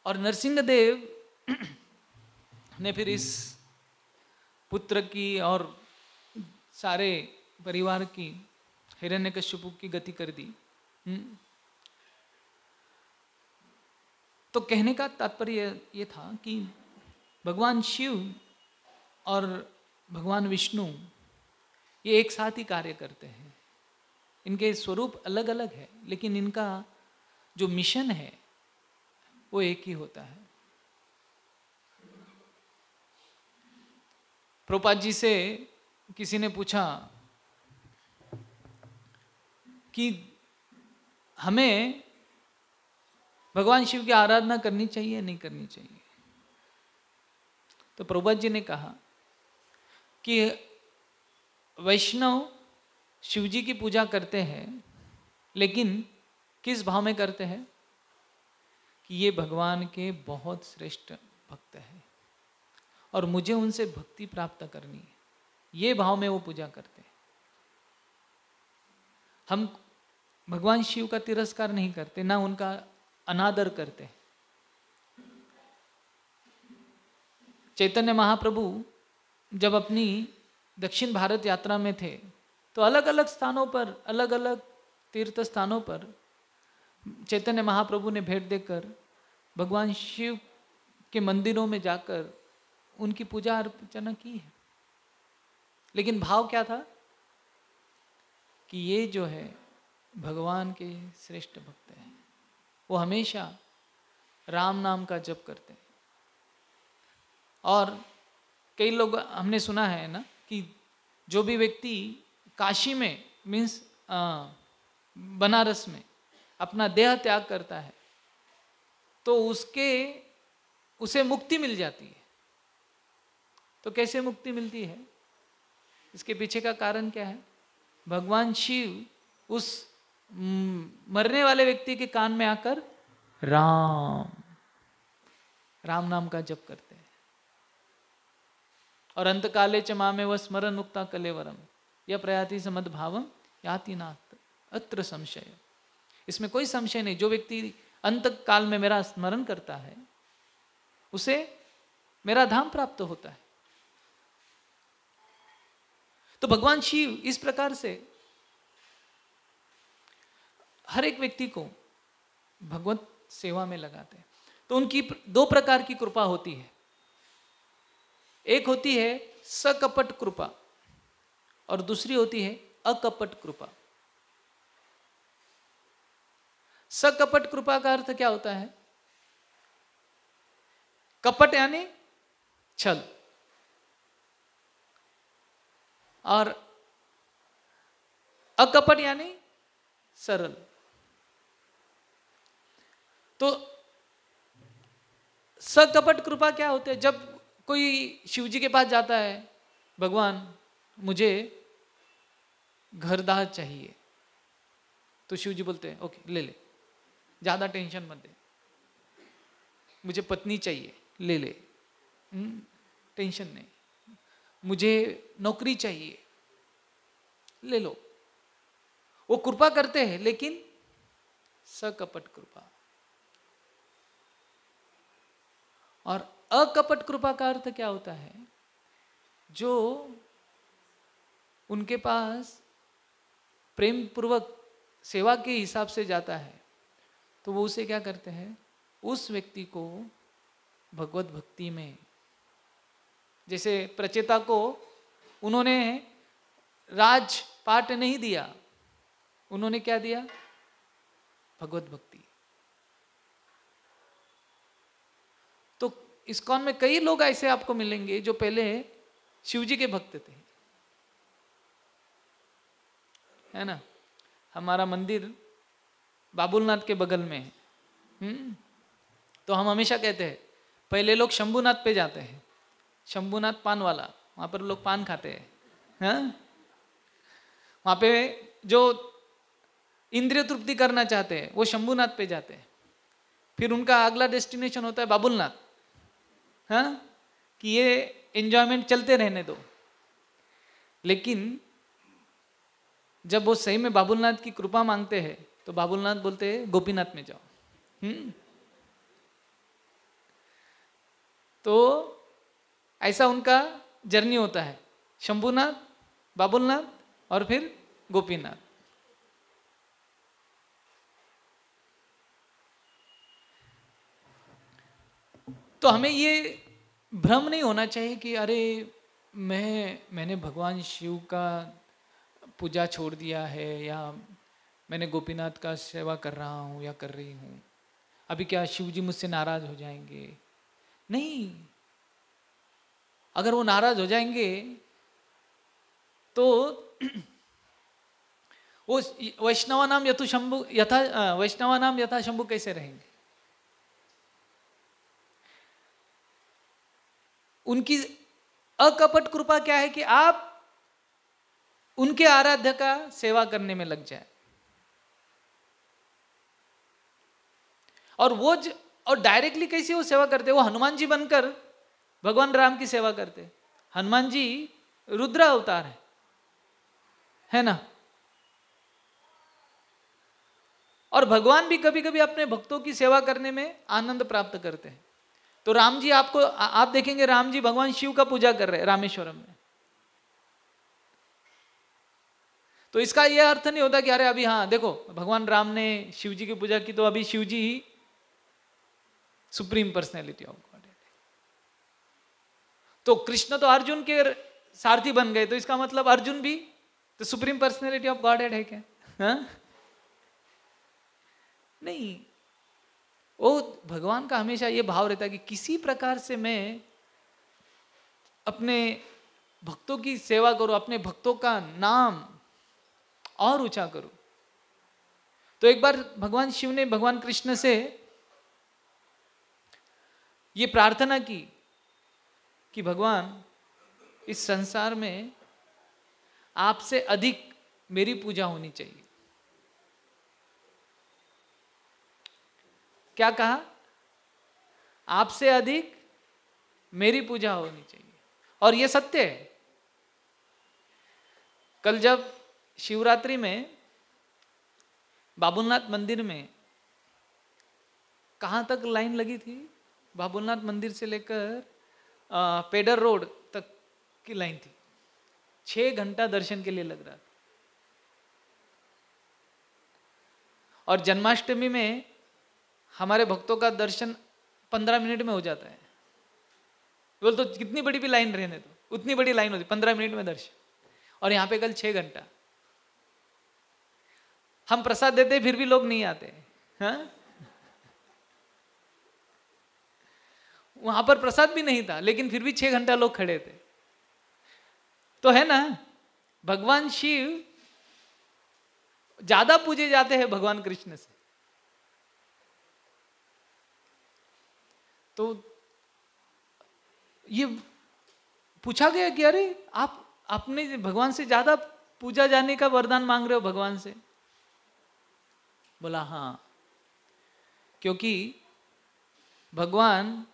और नरसिंह देव ने फिर इस पुत्र की और सारे परिवार की हिरण्यकश्यपु की गति कर दी। तो कहने का तात्पर्य ये था कि भगवान शिव और भगवान विष्णु ये एक साथ ही कार्य करते हैं। इनके स्वरूप अलग अलग है, लेकिन इनका जो मिशन है वो एक ही होता है। प्रभुपाद जी से किसी ने पूछा कि हमें भगवान शिव की आराधना करनी चाहिए नहीं करनी चाहिए। तो प्रभुपाद जी ने कहा कि वैष्णव शिव जी की पूजा करते हैं, लेकिन किस भाव में करते हैं कि ये भगवान के बहुत श्रेष्ठ भक्त हैं और मुझे उनसे भक्ति प्राप्त करनी है, ये भाव में वो पूजा करते हैं। हम भगवान शिव का तिरस्कार नहीं करते, ना उनका अनादर करते। चैतन्य महाप्रभु जब अपनी दक्षिण भारत यात्रा में थे तो अलग अलग स्थानों पर, अलग अलग तीर्थ स्थानों पर चैतन्य महाप्रभु ने भेंट देकर भगवान शिव के मंदिरों में जाकर उनकी पूजा अर्चना की है। लेकिन भाव क्या था कि ये जो है भगवान के श्रेष्ठ भक्त हैं, वो हमेशा राम नाम का जप करते हैं। और कई लोग हमने सुना है ना कि जो भी व्यक्ति काशी में मीन्स बनारस में अपना देह त्याग करता है तो उसे मुक्ति मिल जाती है। तो कैसे मुक्ति मिलती है, इसके पीछे का कारण क्या है? भगवान शिव उस मरने वाले व्यक्ति के कान में आकर राम नाम का जप करते हैं। और अंतकाले च मामे व स्मरण मुक्ता कलेवरम यह प्रयाति समद भावम याति नाथ अत्र संशय। इसमें कोई संशय नहीं, जो व्यक्ति अंत काल में मेरा स्मरण करता है उसे मेरा धाम प्राप्त होता है। तो भगवान शिव इस प्रकार से हर एक व्यक्ति को भगवत सेवा में लगाते हैं। तो उनकी दो प्रकार की कृपा होती है। एक होती है सकपट कृपा और दूसरी होती है अकपट कृपा। सकपट कृपा का अर्थ क्या होता है? कपट यानी छल और अकपट यानी सरल। तो सकपट कृपा क्या होते हैं? जब कोई शिव जी के पास जाता है, भगवान मुझे घरदार चाहिए, तो शिव जी बोलते हैं ओके ले ले, ज़्यादा टेंशन मत दे। मुझे पत्नी चाहिए, ले ले, टेंशन नहीं। मुझे नौकरी चाहिए, ले लो। वो कृपा करते हैं, लेकिन सकपट कृपा। और अकपट कृपा का अर्थ क्या होता है? जो उनके पास प्रेम पूर्वक सेवा के हिसाब से जाता है, तो वो उसे क्या करते हैं? उस व्यक्ति को भगवत भक्ति में, जैसे प्रचेता को उन्होंने राजपाट नहीं दिया, उन्होंने क्या दिया? भगवत भक्ति। तो इस्कॉन में कई लोग ऐसे आपको मिलेंगे जो पहले शिव जी के भक्त थे, है ना। हमारा मंदिर बाबुलनाथ के बगल में है। तो हम हमेशा कहते हैं पहले लोग शंभुनाथ पे जाते हैं, शंभुनाथ पान वाला, वहाँ पर लोग पान खाते हैं, हाँ? वहाँ पे जो इंद्रिय तृप्ति करना चाहते हैं वो शंभुनाथ पे जाते हैं, फिर उनका अगला डेस्टिनेशन होता है बाबुलनाथ, हाँ? कि ये एंजॉयमेंट चलते रहने दो। लेकिन जब वो सही में बाबुलनाथ की कृपा मांगते हैं तो बाबुलनाथ बोलते हैं गोपीनाथ में जाओ। तो ऐसा उनका जर्नी होता है, शंभुनाथ, बाबुलनाथ और फिर गोपीनाथ। तो हमें ये भ्रम नहीं होना चाहिए कि अरे मैंने भगवान शिव का पूजा छोड़ दिया है, या मैंने गोपीनाथ का सेवा कर रहा हूँ या कर रही हूँ, अभी क्या शिव जी मुझसे नाराज हो जाएंगे? नहीं, अगर वो नाराज हो जाएंगे तो वो वैष्णवानाम यथा शंभु यथा वैष्णवानाम यथा शंभु कैसे रहेंगे? उनकी अकपट कृपा क्या है कि आप उनके आराध्य का सेवा करने में लग जाए। और वो और डायरेक्टली कैसे वो सेवा करते? वो हनुमान जी बनकर भगवान राम की सेवा करते। हनुमान जी रुद्र अवतार है ना। और भगवान भी कभी कभी अपने भक्तों की सेवा करने में आनंद प्राप्त करते हैं। तो राम जी आप देखेंगे, राम जी भगवान शिव का पूजा कर रहे हैं रामेश्वरम में। तो इसका यह अर्थ नहीं होता कि अरे अभी हाँ देखो भगवान राम ने शिव जी की पूजा की तो अभी शिव जी ही सुप्रीम पर्सनैलिटी ऑफ गॉड है। तो कृष्ण तो अर्जुन के सारथी बन गए, तो इसका मतलब अर्जुन भी तो सुप्रीम पर्सनैलिटी ऑफ गॉड है क्या? हाँ? नहीं, वो भगवान का हमेशा ये भाव रहता है कि किसी प्रकार से मैं अपने भक्तों की सेवा करूं, अपने भक्तों का नाम और ऊंचा करूं। तो एक बार भगवान शिव ने भगवान कृष्ण से ये प्रार्थना की कि भगवान इस संसार में आपसे अधिक मेरी पूजा होनी चाहिए। क्या कहा? आपसे अधिक मेरी पूजा होनी चाहिए। और ये सत्य है। कल जब शिवरात्रि में बाबुलनाथ मंदिर में कहाँ तक लाइन लगी थी? बाबुलनाथ मंदिर से लेकर पेडर रोड तक की लाइन थी। 6 घंटा दर्शन के लिए लग रहा था। और जन्माष्टमी में हमारे भक्तों का दर्शन 15 मिनट में हो जाता है। बोल तो कितनी बड़ी भी लाइन रहने दो, उतनी बड़ी लाइन होती, 15 मिनट में दर्शन। और यहाँ पे कल 6 घंटा। हम प्रसाद देते फिर भी लोग नहीं आते। हाँ? वहां पर प्रसाद भी नहीं था, लेकिन फिर भी 6 घंटा लोग खड़े थे। तो है ना, भगवान शिव ज्यादा पूजे जाते हैं भगवान कृष्ण से। तो ये पूछा गया कि अरे आपने भगवान से ज्यादा पूजा जाने का वरदान मांग रहे हो भगवान से। बोला हाँ, क्योंकि भगवान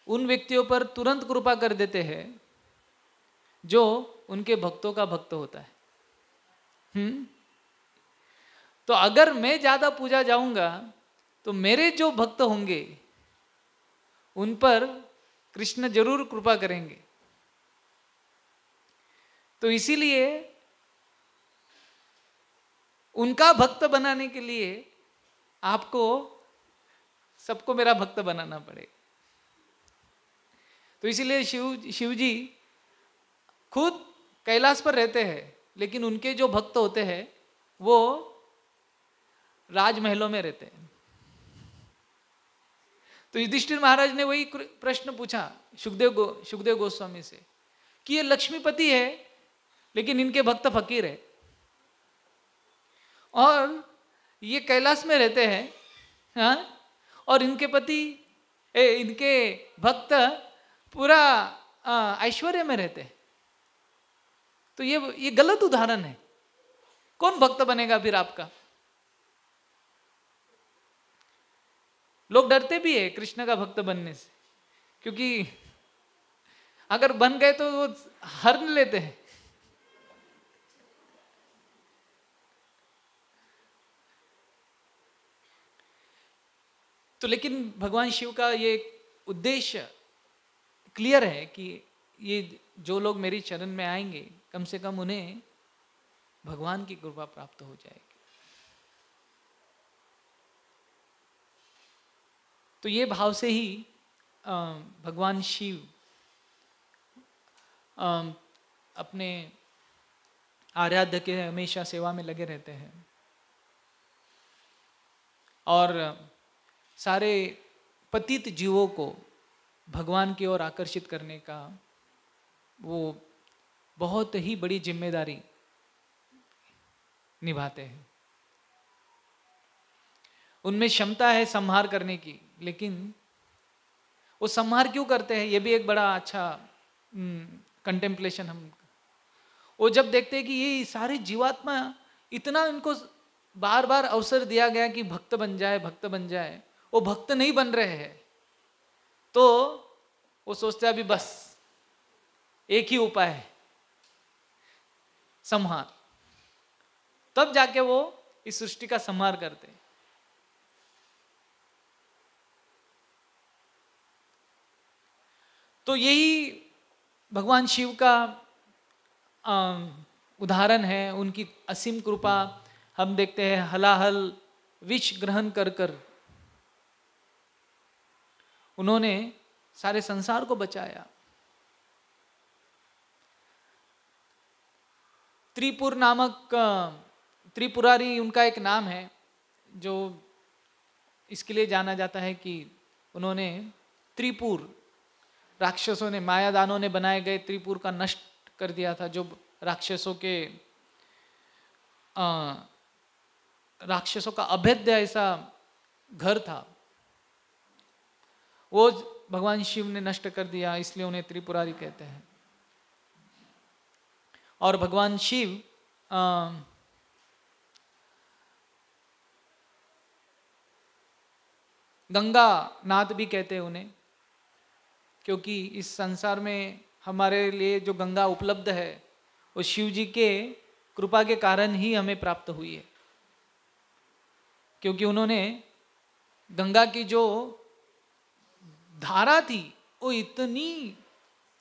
उन व्यक्तियों पर तुरंत कृपा कर देते हैं जो उनके भक्तों का भक्त होता है। तो अगर मैं ज्यादा पूजा जाऊंगा तो मेरे जो भक्त होंगे उन पर कृष्ण जरूर कृपा करेंगे। तो इसीलिए उनका भक्त बनाने के लिए आपको सबको मेरा भक्त बनाना पड़ेगा। तो इसीलिए शिव जी खुद कैलाश पर रहते हैं, लेकिन उनके जो भक्त होते हैं वो राजमहलों में रहते हैं। तो युधिष्ठिर महाराज ने वही प्रश्न पूछा सुखदेव गोस्वामी से कि ये लक्ष्मीपति है लेकिन इनके भक्त फकीर है, और ये कैलाश में रहते हैं, हाँ, और इनके भक्त पूरा ऐश्वर्य में रहते हैं। तो ये गलत उदाहरण है। कौन भक्त बनेगा फिर आपका? लोग डरते भी है कृष्ण का भक्त बनने से, क्योंकि अगर बन गए तो वो हरण लेते हैं। तो लेकिन भगवान शिव का ये उद्देश्य क्लियर है कि ये जो लोग मेरी चरण में आएंगे कम से कम उन्हें भगवान की कृपा प्राप्त हो जाएगी। तो ये भाव से ही भगवान शिव अपने आराध्य के हमेशा सेवा में लगे रहते हैं और सारे पतित जीवों को भगवान की ओर आकर्षित करने का वो बहुत ही बड़ी जिम्मेदारी निभाते हैं। उनमें क्षमता है संहार करने की, लेकिन वो संहार क्यों करते हैं ये भी एक बड़ा अच्छा कंटेम्पलेशन। वो जब देखते हैं कि ये सारे जीवात्मा इतना इनको बार बार अवसर दिया गया कि भक्त बन जाए, वो भक्त नहीं बन रहे हैं, तो वो सोचते हैं अभी बस एक ही उपाय है, संहार। तब जाके वो इस सृष्टि का संहार करते हैं। तो यही भगवान शिव का उदाहरण है, उनकी असीम कृपा। हम देखते हैं हलाहल विष ग्रहण कर कर उन्होंने सारे संसार को बचाया। त्रिपुरारी उनका एक नाम है, जो इसके लिए जाना जाता है कि उन्होंने त्रिपुर, राक्षसों ने, मायादानों ने बनाए गए त्रिपुर का नष्ट कर दिया था। जो राक्षसों का अभेद्य ऐसा घर था, वो भगवान शिव ने नष्ट कर दिया, इसलिए उन्हें त्रिपुरारी कहते हैं। और भगवान शिव गंगा नाथ भी कहते हैं उन्हें, क्योंकि इस संसार में हमारे लिए जो गंगा उपलब्ध है वो शिव जी के कृपा के कारण ही हमें प्राप्त हुई है। क्योंकि उन्होंने गंगा की जो धारा थी वो इतनी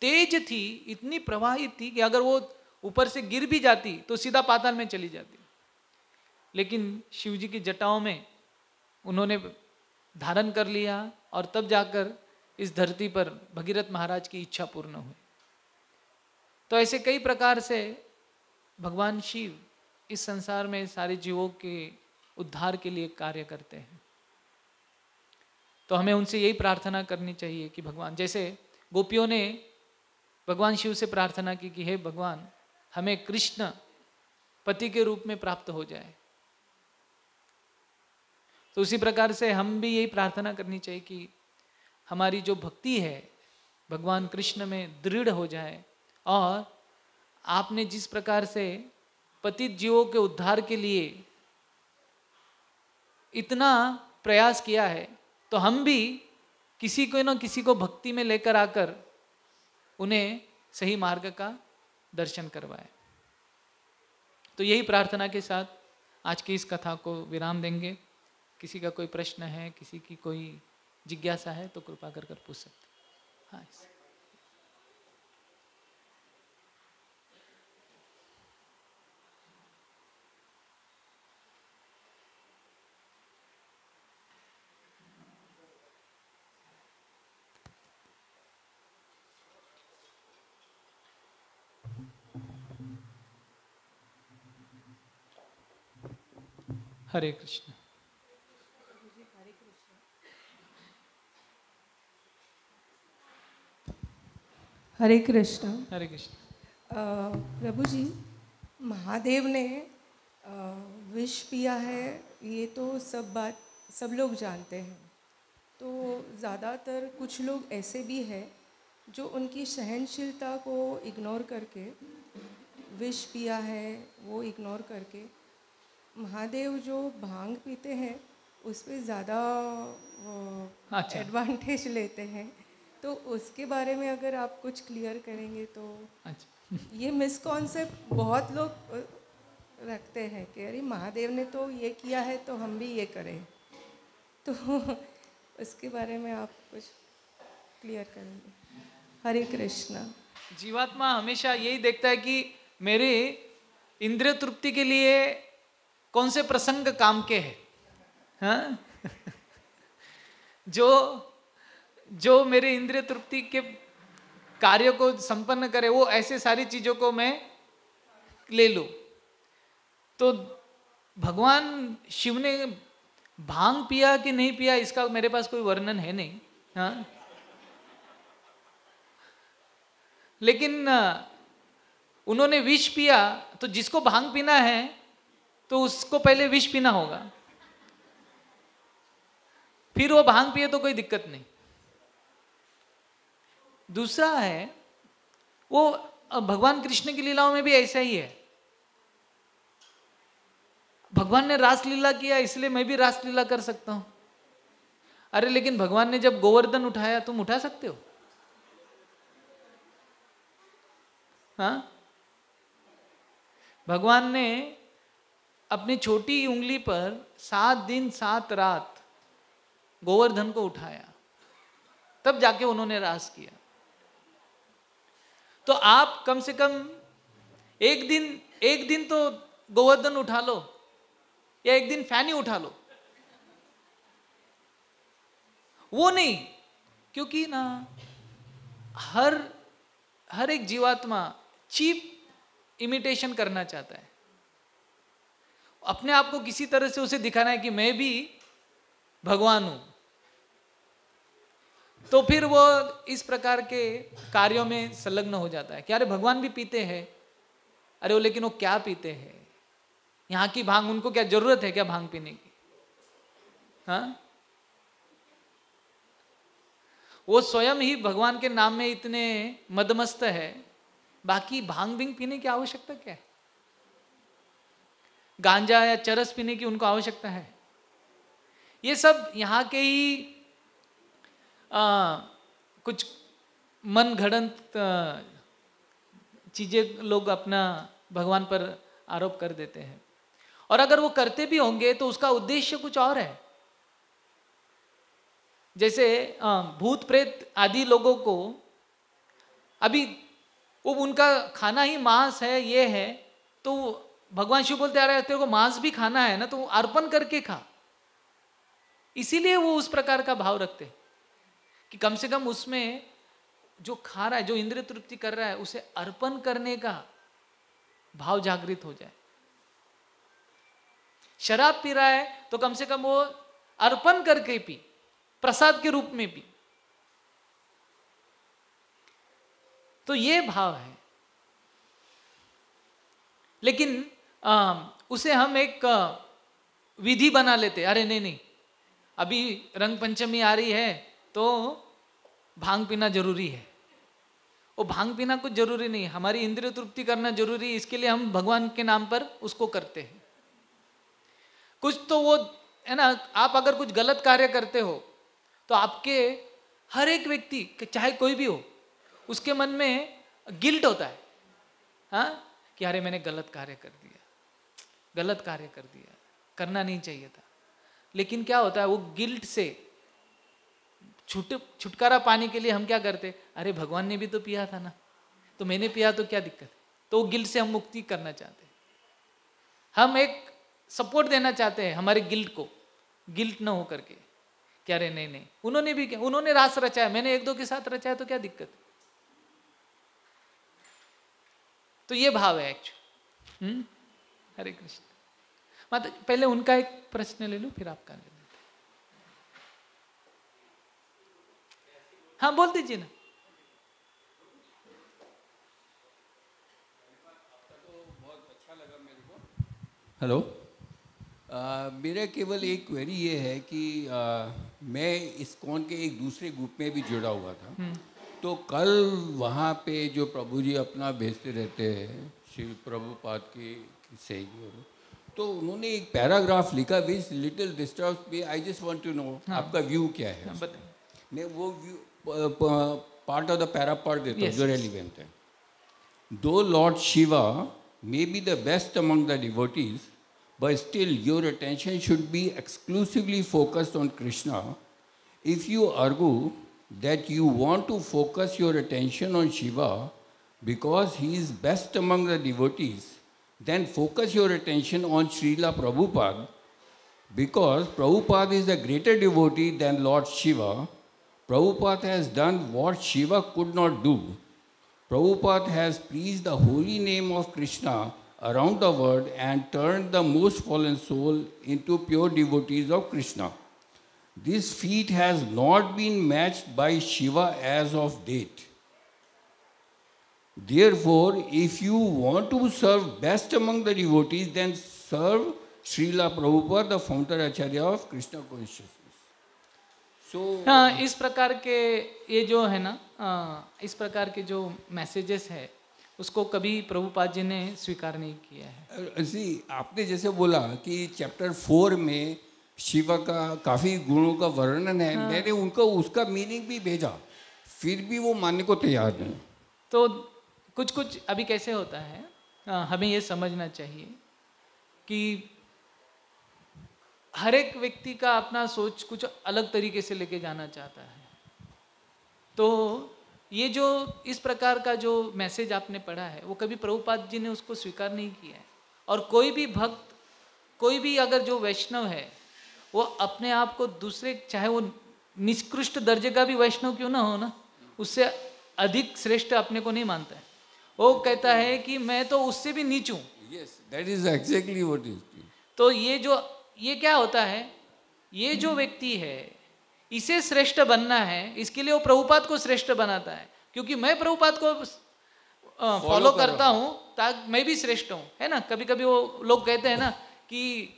तेज थी, इतनी प्रवाहित थी कि अगर वो ऊपर से गिर भी जाती तो सीधा पाताल में चली जाती। लेकिन शिव जी की जटाओं में उन्होंने धारण कर लिया और तब जाकर इस धरती पर भगीरथ महाराज की इच्छा पूर्ण हुई। तो ऐसे कई प्रकार से भगवान शिव इस संसार में सारे जीवों के उद्धार के लिए कार्य करते हैं। तो हमें उनसे यही प्रार्थना करनी चाहिए कि भगवान, जैसे गोपियों ने भगवान शिव से प्रार्थना की कि हे भगवान, हमें कृष्ण पति के रूप में प्राप्त हो जाए, तो उसी प्रकार से हम भी यही प्रार्थना करनी चाहिए कि हमारी जो भक्ति है भगवान कृष्ण में दृढ़ हो जाए और आपने जिस प्रकार से पतित जीवों के उद्धार के लिए इतना प्रयास किया है, तो हम भी किसी को न किसी को भक्ति में लेकर आकर उन्हें सही मार्ग का दर्शन करवाए। तो यही प्रार्थना के साथ आज की इस कथा को विराम देंगे। किसी का कोई प्रश्न है, किसी की कोई जिज्ञासा है तो कृपा कर पूछ सकते। हाँ, हरे कृष्ण। हरे कृष्ण। हरे कृष्ण। प्रभु जी, महादेव ने विष पिया है, ये तो सब लोग जानते हैं। तो ज़्यादातर कुछ लोग ऐसे भी हैं जो उनकी सहनशीलता को इग्नोर करके विष पिया है, वो इग्नोर करके महादेव जो भांग पीते हैं उस पर ज़्यादा एडवांटेज लेते हैं। तो उसके बारे में अगर आप कुछ क्लियर करेंगे तो। अच्छा। ये मिसकॉन्सेप्ट बहुत लोग रखते हैं कि अरे महादेव ने तो ये किया है तो हम भी ये करें, तो उसके बारे में आप कुछ क्लियर करेंगे। हरे कृष्णा। जीवात्मा हमेशा यही देखता है कि मेरे इंद्रिय तृप्ति के लिए कौन से प्रसंग काम के हैं, हाँ? जो मेरे इंद्रिय तृप्ति के कार्य को संपन्न करे, वो ऐसे सारी चीजों को मैं ले लूं। तो भगवान शिव ने भांग पिया कि नहीं पिया इसका मेरे पास कोई वर्णन है नहीं, हाँ? लेकिन उन्होंने विष पिया, तो जिसको भांग पीना है तो उसको पहले विष पीना होगा, फिर वो भांग पिए तो कोई दिक्कत नहीं। दूसरा है, वो भगवान कृष्ण की लीलाओं में भी ऐसा ही है। भगवान ने रास लीला किया इसलिए मैं भी रास लीला कर सकता हूं। अरे लेकिन भगवान ने जब गोवर्धन उठाया, तुम उठा सकते हो? हाँ? भगवान ने अपनी छोटी उंगली पर 7 दिन 7 रात गोवर्धन को उठाया, तब जाके उन्होंने रास किया। तो आप कम से कम एक दिन तो गोवर्धन उठा लो, या एक दिन फैनी उठा लो। वो नहीं, क्योंकि ना हर एक जीवात्मा चीप इमिटेशन करना चाहता है। अपने आप को किसी तरह से उसे दिखाना है कि मैं भी भगवान हूं। तो फिर वो इस प्रकार के कार्यों में संलग्न हो जाता है कि अरे भगवान भी पीते हैं, अरे वो लेकिन वो क्या पीते हैं, यहाँ की भांग, उनको क्या जरूरत है क्या भांग पीने की, हाँ? वो स्वयं ही भगवान के नाम में इतने मदमस्त है, बाकी भांग भींग पीने की आवश्यकता क्या है? गांजा या चरस पीने की उनको आवश्यकता है? ये सब यहाँ के ही कुछ मन घड़ंत चीजें लोग अपना भगवान पर आरोप कर देते हैं। और अगर वो करते भी होंगे तो उसका उद्देश्य कुछ और है। जैसे भूत प्रेत आदि लोगों को अभी वो उनका खाना ही मांस है, ये है, तो भगवान शिव बोलते आ रहे तेरे को मांस भी खाना है ना, तो अर्पण करके खा। इसीलिए वो उस प्रकार का भाव रखते कि कम से कम उसमें जो खा रहा है, जो इंद्रिय तृप्ति कर रहा है, उसे अर्पण करने का भाव जागृत हो जाए। शराब पी रहा है तो कम से कम वो अर्पण करके पी, प्रसाद के रूप में पी। तो ये भाव है। लेकिन उसे हम एक विधि बना लेते, अरे नहीं, अभी रंग पंचमी आ रही है तो भांग पीना जरूरी है, वो भांग पीना कुछ जरूरी नहीं, हमारी इंद्रिय तृप्ति करना जरूरी है, इसके लिए हम भगवान के नाम पर उसको करते हैं। कुछ तो वो है ना, आप अगर कुछ गलत कार्य करते हो तो आपके हर एक व्यक्ति चाहे कोई भी हो उसके मन में गिल्ट होता है, हाँ, कि अरे मैंने गलत कार्य कर दिया, गलत कार्य कर दिया, करना नहीं चाहिए था। लेकिन क्या होता है, वो गिल्ट से छुटकारा पाने के लिए हम क्या करते, अरे भगवान ने भी तो पिया था ना, तो मैंने पिया तो क्या दिक्कत है। तो वो गिल्ट से हम मुक्ति करना चाहते हैं, हम एक सपोर्ट देना चाहते हैं हमारे गिल्ट को, गिल्ट ना हो करके क्या, अरे नहीं नहीं उन्होंने भी क्या, उन्होंने रास रचाया, मैंने एक दो के साथ रचाया तो क्या दिक्कत। तो ये भाव है एक्चुअली। हरे कृष्ण। माता पहले उनका एक प्रश्न ले लो फिर आपका ले लेते। हाँ बोल दीजिए ना। हेलो, मेरा केवल एक क्वेरी ये है कि मैं इस्कॉन के एक दूसरे ग्रुप में भी जुड़ा हुआ था, तो कल वहाँ पे जो प्रभु जी अपना भेजते रहते हैं श्री प्रभुपाद की से, तो उन्होंने एक पैराग्राफ लिखा which little disturb me, I just want to know आपका व्यू क्या है। मैं वो view part of the para पढ़ देता हूँ जो रेलिवेंट है। दो Lord Shiva may be the best among the devotees, but still your attention should be exclusively focused on Krishna. If you argue that you want to focus your attention on Shiva because he is best among the devotees, then focus your attention on Srila Prabhupada, because Prabhupada is a greater devotee than Lord Shiva. Prabhupada has done what Shiva could not do. Prabhupada has preached the holy name of Krishna around the world and turned the most fallen soul into pure devotees of Krishna. This feat has not been matched by Shiva as of date. Therefore, if you want to serve best among the devotees, then serve Srila Prabhupada, the founder Acharya of Krishna consciousness. हाँ, इस प्रकार के ये जो है ना, इस प्रकार के जो मैसेजेस है उसको कभी प्रभुपाद जी ने स्वीकार नहीं किया है। जी, आपने जैसे बोला कि चैप्टर 4 में शिव का काफ़ी गुणों का वर्णन है, हाँ। मैंने उनको उसका मीनिंग भी भेजा, फिर भी वो मानने को तैयार नहीं। तो कुछ कुछ अभी कैसे होता है, हमें ये समझना चाहिए कि हर एक व्यक्ति का अपना सोच कुछ अलग तरीके से लेके जाना चाहता है। तो ये जो इस प्रकार का जो मैसेज आपने पढ़ा है वो कभी प्रभुपाद जी ने उसको स्वीकार नहीं किया है। और कोई भी भक्त, कोई भी अगर जो वैष्णव है वो अपने आप को दूसरे, चाहे वो निष्कृष्ट दर्जे का भी वैष्णव क्यों ना हो ना, उससे अधिक श्रेष्ठ अपने को नहीं मानता है। वो कहता है कि मैं तो उससे भी नीच हूँ। Yes, that is exactly what is. तो ये क्या होता है, ये जो व्यक्ति है इसे श्रेष्ठ बनना है, इसके लिए वो प्रभुपाद को श्रेष्ठ बनाता है, क्योंकि मैं प्रभुपाद को फॉलो करता हूँ ताकि मैं भी श्रेष्ठ हूँ, है ना। कभी कभी वो लोग कहते हैं ना कि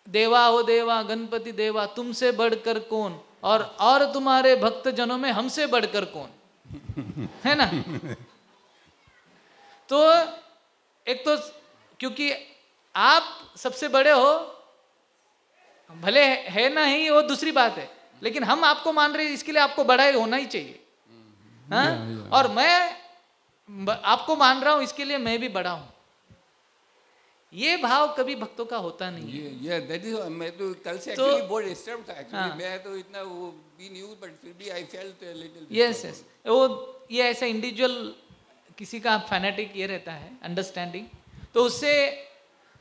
देवा हो देवा गणपति देवा तुमसे बढ़कर कौन, और तुम्हारे भक्त जनों में हमसे बढ़कर कौन, है ना। तो एक तो क्योंकि आप सबसे बड़े हो, भले है ना ही वो दूसरी बात है, लेकिन हम आपको मान रहे हैं, इसके लिए आपको बड़ा होना ही चाहिए, हाँ? और मैं आपको मान रहा हूं इसके लिए मैं भी बड़ा हूं। ये भाव कभी भक्तों का होता नहीं है। that is, मैं तो कल से एक्चुअली बहुत डिस्टर्ब था एक्चुअली, मैं तो इतना वो भी नहीं हूं, बट फिर भी I felt a little. Yes, वो ये ऐसा इंडिविजुअल किसी का फैनेटिक ये रहता है अंडरस्टैंडिंग, तो उससे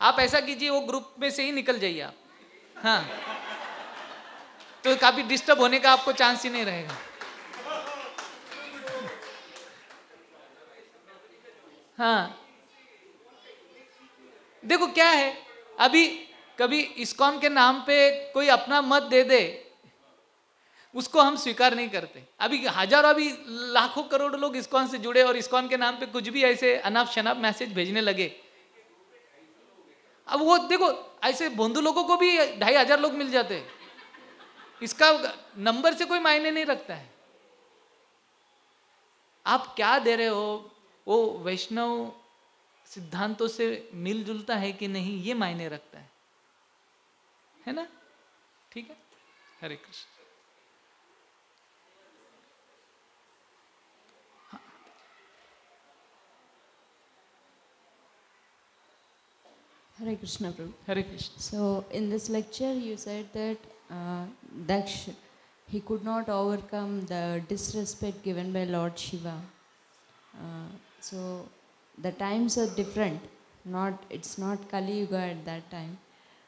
आप ऐसा कीजिए वो ग्रुप में से ही निकल जाइए आप, हाँ, तो काफी डिस्टर्ब होने का आपको चांस ही नहीं रहेगा। हाँ, देखो क्या है, अभी कभी इस्कॉन के नाम पे कोई अपना मत दे दे, उसको हम स्वीकार नहीं करते। अभी हजारों, अभी लाखों करोड़ लोग इस्कॉन से जुड़े और इस्कॉन के नाम पे कुछ भी ऐसे अनाप शनाप मैसेज भेजने लगे। अब वो देखो, ऐसे भोंदू लोगों को भी 2500 लोग मिल जाते हैं, इसका नंबर से कोई मायने नहीं रखता है। आप क्या दे रहे हो वो वैष्णव सिद्धांतों से मिलजुलता है कि नहीं, ये मायने रखता है ना? ठीक है, हरे Krishna. Hare Krishna, Prabhu. Hare Krishna. So, in this lecture, you said that Daksh, he could not overcome the disrespect given by Lord Shiva. So, the times are different. It's not Kali Yuga at that time.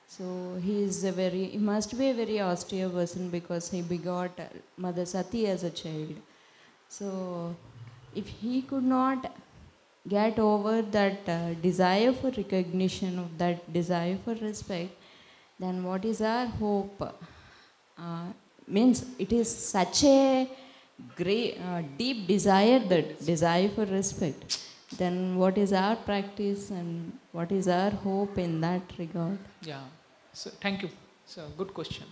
So, he must be a very austere person because he begot Mother Sati as a child. So, if he could not get over that desire for recognition, of that desire for respect, then what is our hope? Means it is such a great, deep desire, that desire for respect. Then what is our practice and what is our hope in that regard? Yeah, so thank you. So good question.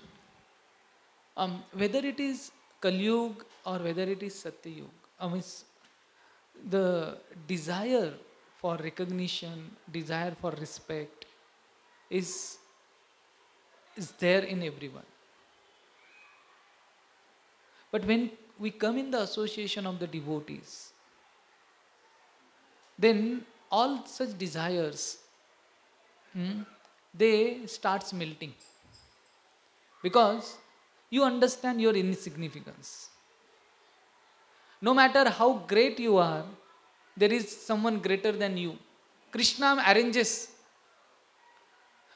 Whether it is Kali Yuga or whether it is Satya Yuga, the desire for recognition, desire for respect is there in everyone. But when we come in the association of the devotees, then all such desires, they starts melting. Because you understand your insignificance. No matter how great you are, there is someone greater than you. Krishna arranges.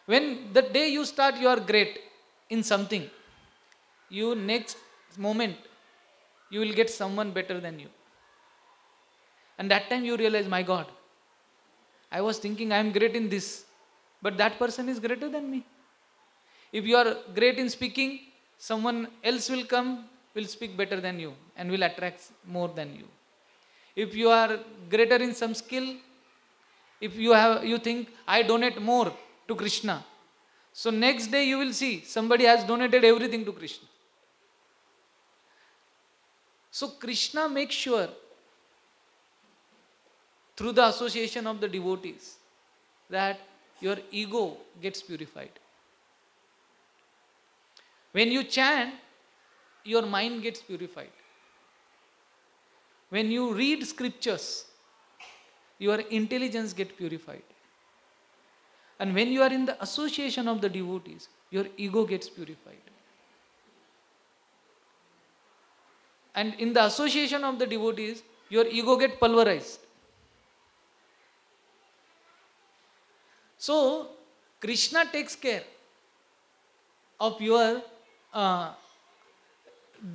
When the day you start, you are great in something. You next moment, you will get someone better than you. And that time you realize, my God, I was thinking I am great in this, but that person is greater than me. If you are great in speaking, someone else will come, will speak better than you and will attract more than you. If you are greater in some skill, if you think I donate more to Krishna, so next day you will see somebody has donated everything to Krishna. So Krishna makes sure through the association of the devotees that your ego gets purified. When you chant, your mind gets purified. When you read scriptures, your intelligence gets purified. And when you are in the association of the devotees, your ego gets purified. And in the association of the devotees, your ego gets pulverized. So, Krishna takes care of your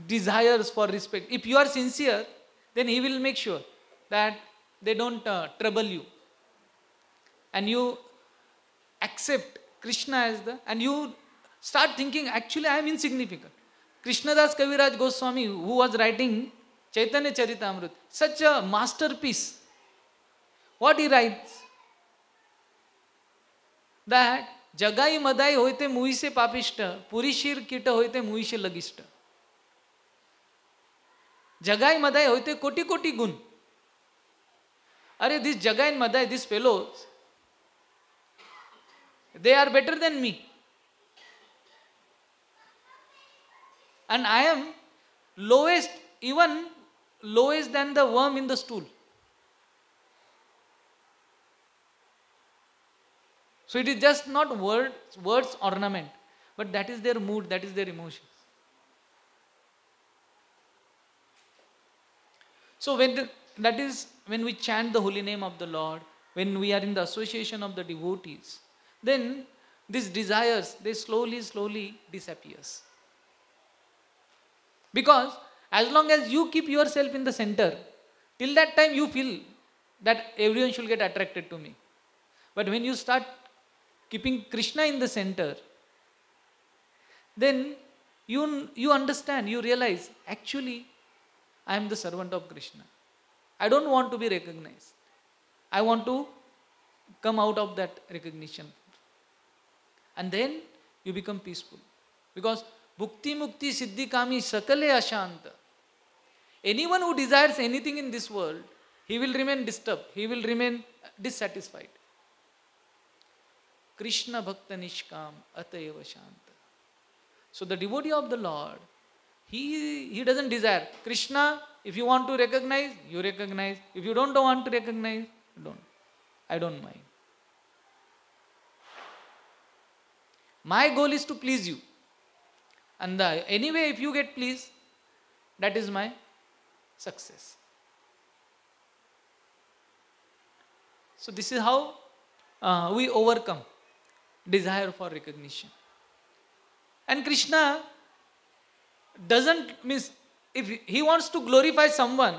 desires for respect. If you are sincere, then he will make sure that they don't trouble you. And you accept Krishna as and you start thinking, actually I am insignificant. Krishnadas Kaviraj Goswami, who was writing Chaitanya Charitamrita, such a masterpiece. What he writes? That Jagai Madai hoite मुई से पापिष्ट, पुरीशीर कीट होते मुई से लगिष्ट. Jagai Madai hoite koti koti gun. Are this Jagai and Madai, these fellows, they are better than me. And I am lowest, even lowest than the worm in the stool. So it is just not words ornament, but that is their mood, that is their emotions. So when we chant the holy name of the Lord, when we are in the association of the devotees, then these desires, they slowly disappears. Because as long as you keep yourself in the center, till that time you feel that everyone should get attracted to me. But when you start keeping Krishna in the center, then you understand, you realize, actually I am the servant of Krishna. I don't want to be recognized. I want to come out of that recognition. And then you become peaceful. Because Bhukti Mukti Siddhi Kami Sakale Ashanta. Anyone who desires anything in this world, he will remain disturbed, he will remain dissatisfied. Krishna Bhakta Nishkam Atayeva Shanta. So the devotee of the Lord, he doesn't desire. Krishna, if you want to recognize, you recognize. If you don't want to recognize, you don't. I don't mind. My goal is to please you. And anyway, if you get pleased, that is my success. So this is how we overcome desire for recognition. And Krishna doesn't miss, if he wants to glorify someone,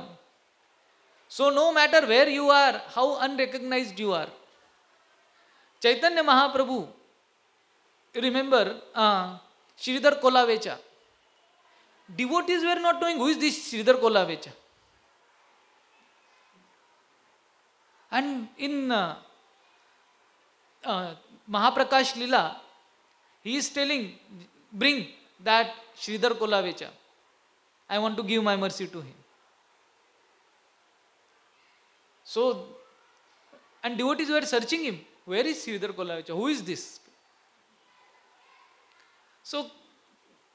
so no matter where you are, how unrecognized you are. Chaitanya Mahaprabhu, you remember Sridhar Kolavecha. Devotees were not knowing who is this Sridhar Kolavecha. And in Mahaprakash Lila, he is telling, bring that Sridhar Kolavecha. I want to give my mercy to him. So, and devotees were searching him. Where is Sridhar Kolavecha? Who is this? So,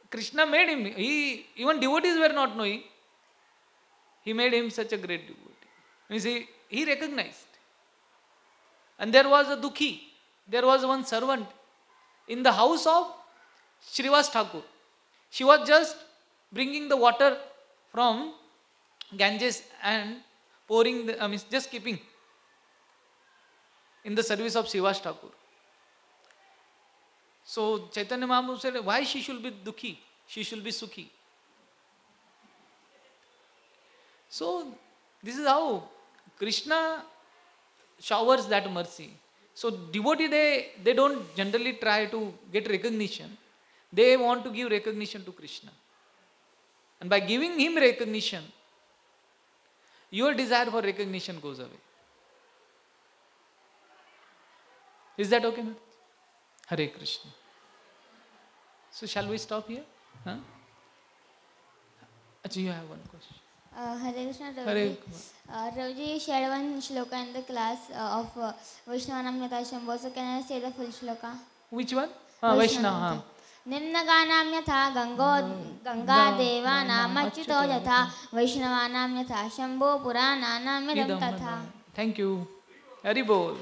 Krishna made him, even devotees were not knowing. He made him such a great devotee. You see, he recognized. And there was a Dukhi. There was one servant in the house of Srivas Thakur. She was just bringing the water from Ganges and pouring, just keeping in the service of Srivas Thakur. So Chaitanya Mahaprabhu said, why she should be Dukhi? She should be Sukhi. So this is how Krishna showers that mercy. So devotee, they don't generally try to get recognition. They want to give recognition to Krishna. And by giving him recognition, your desire for recognition goes away. Is that okay? Hare Krishna. So shall we stop here? Huh? Actually, you have one question. Hare Krishna, Hare Ravji shared one shloka in the class of Vaishnavanamyata Shambho. So can I say the full shloka? Which one? Vaishnava. निम्नगानां यथा गंगा देवानां अच्युतो यथा वैष्णवानां यथा शंभो पुराणानां इदं तथा. Thank you. Hari Bol.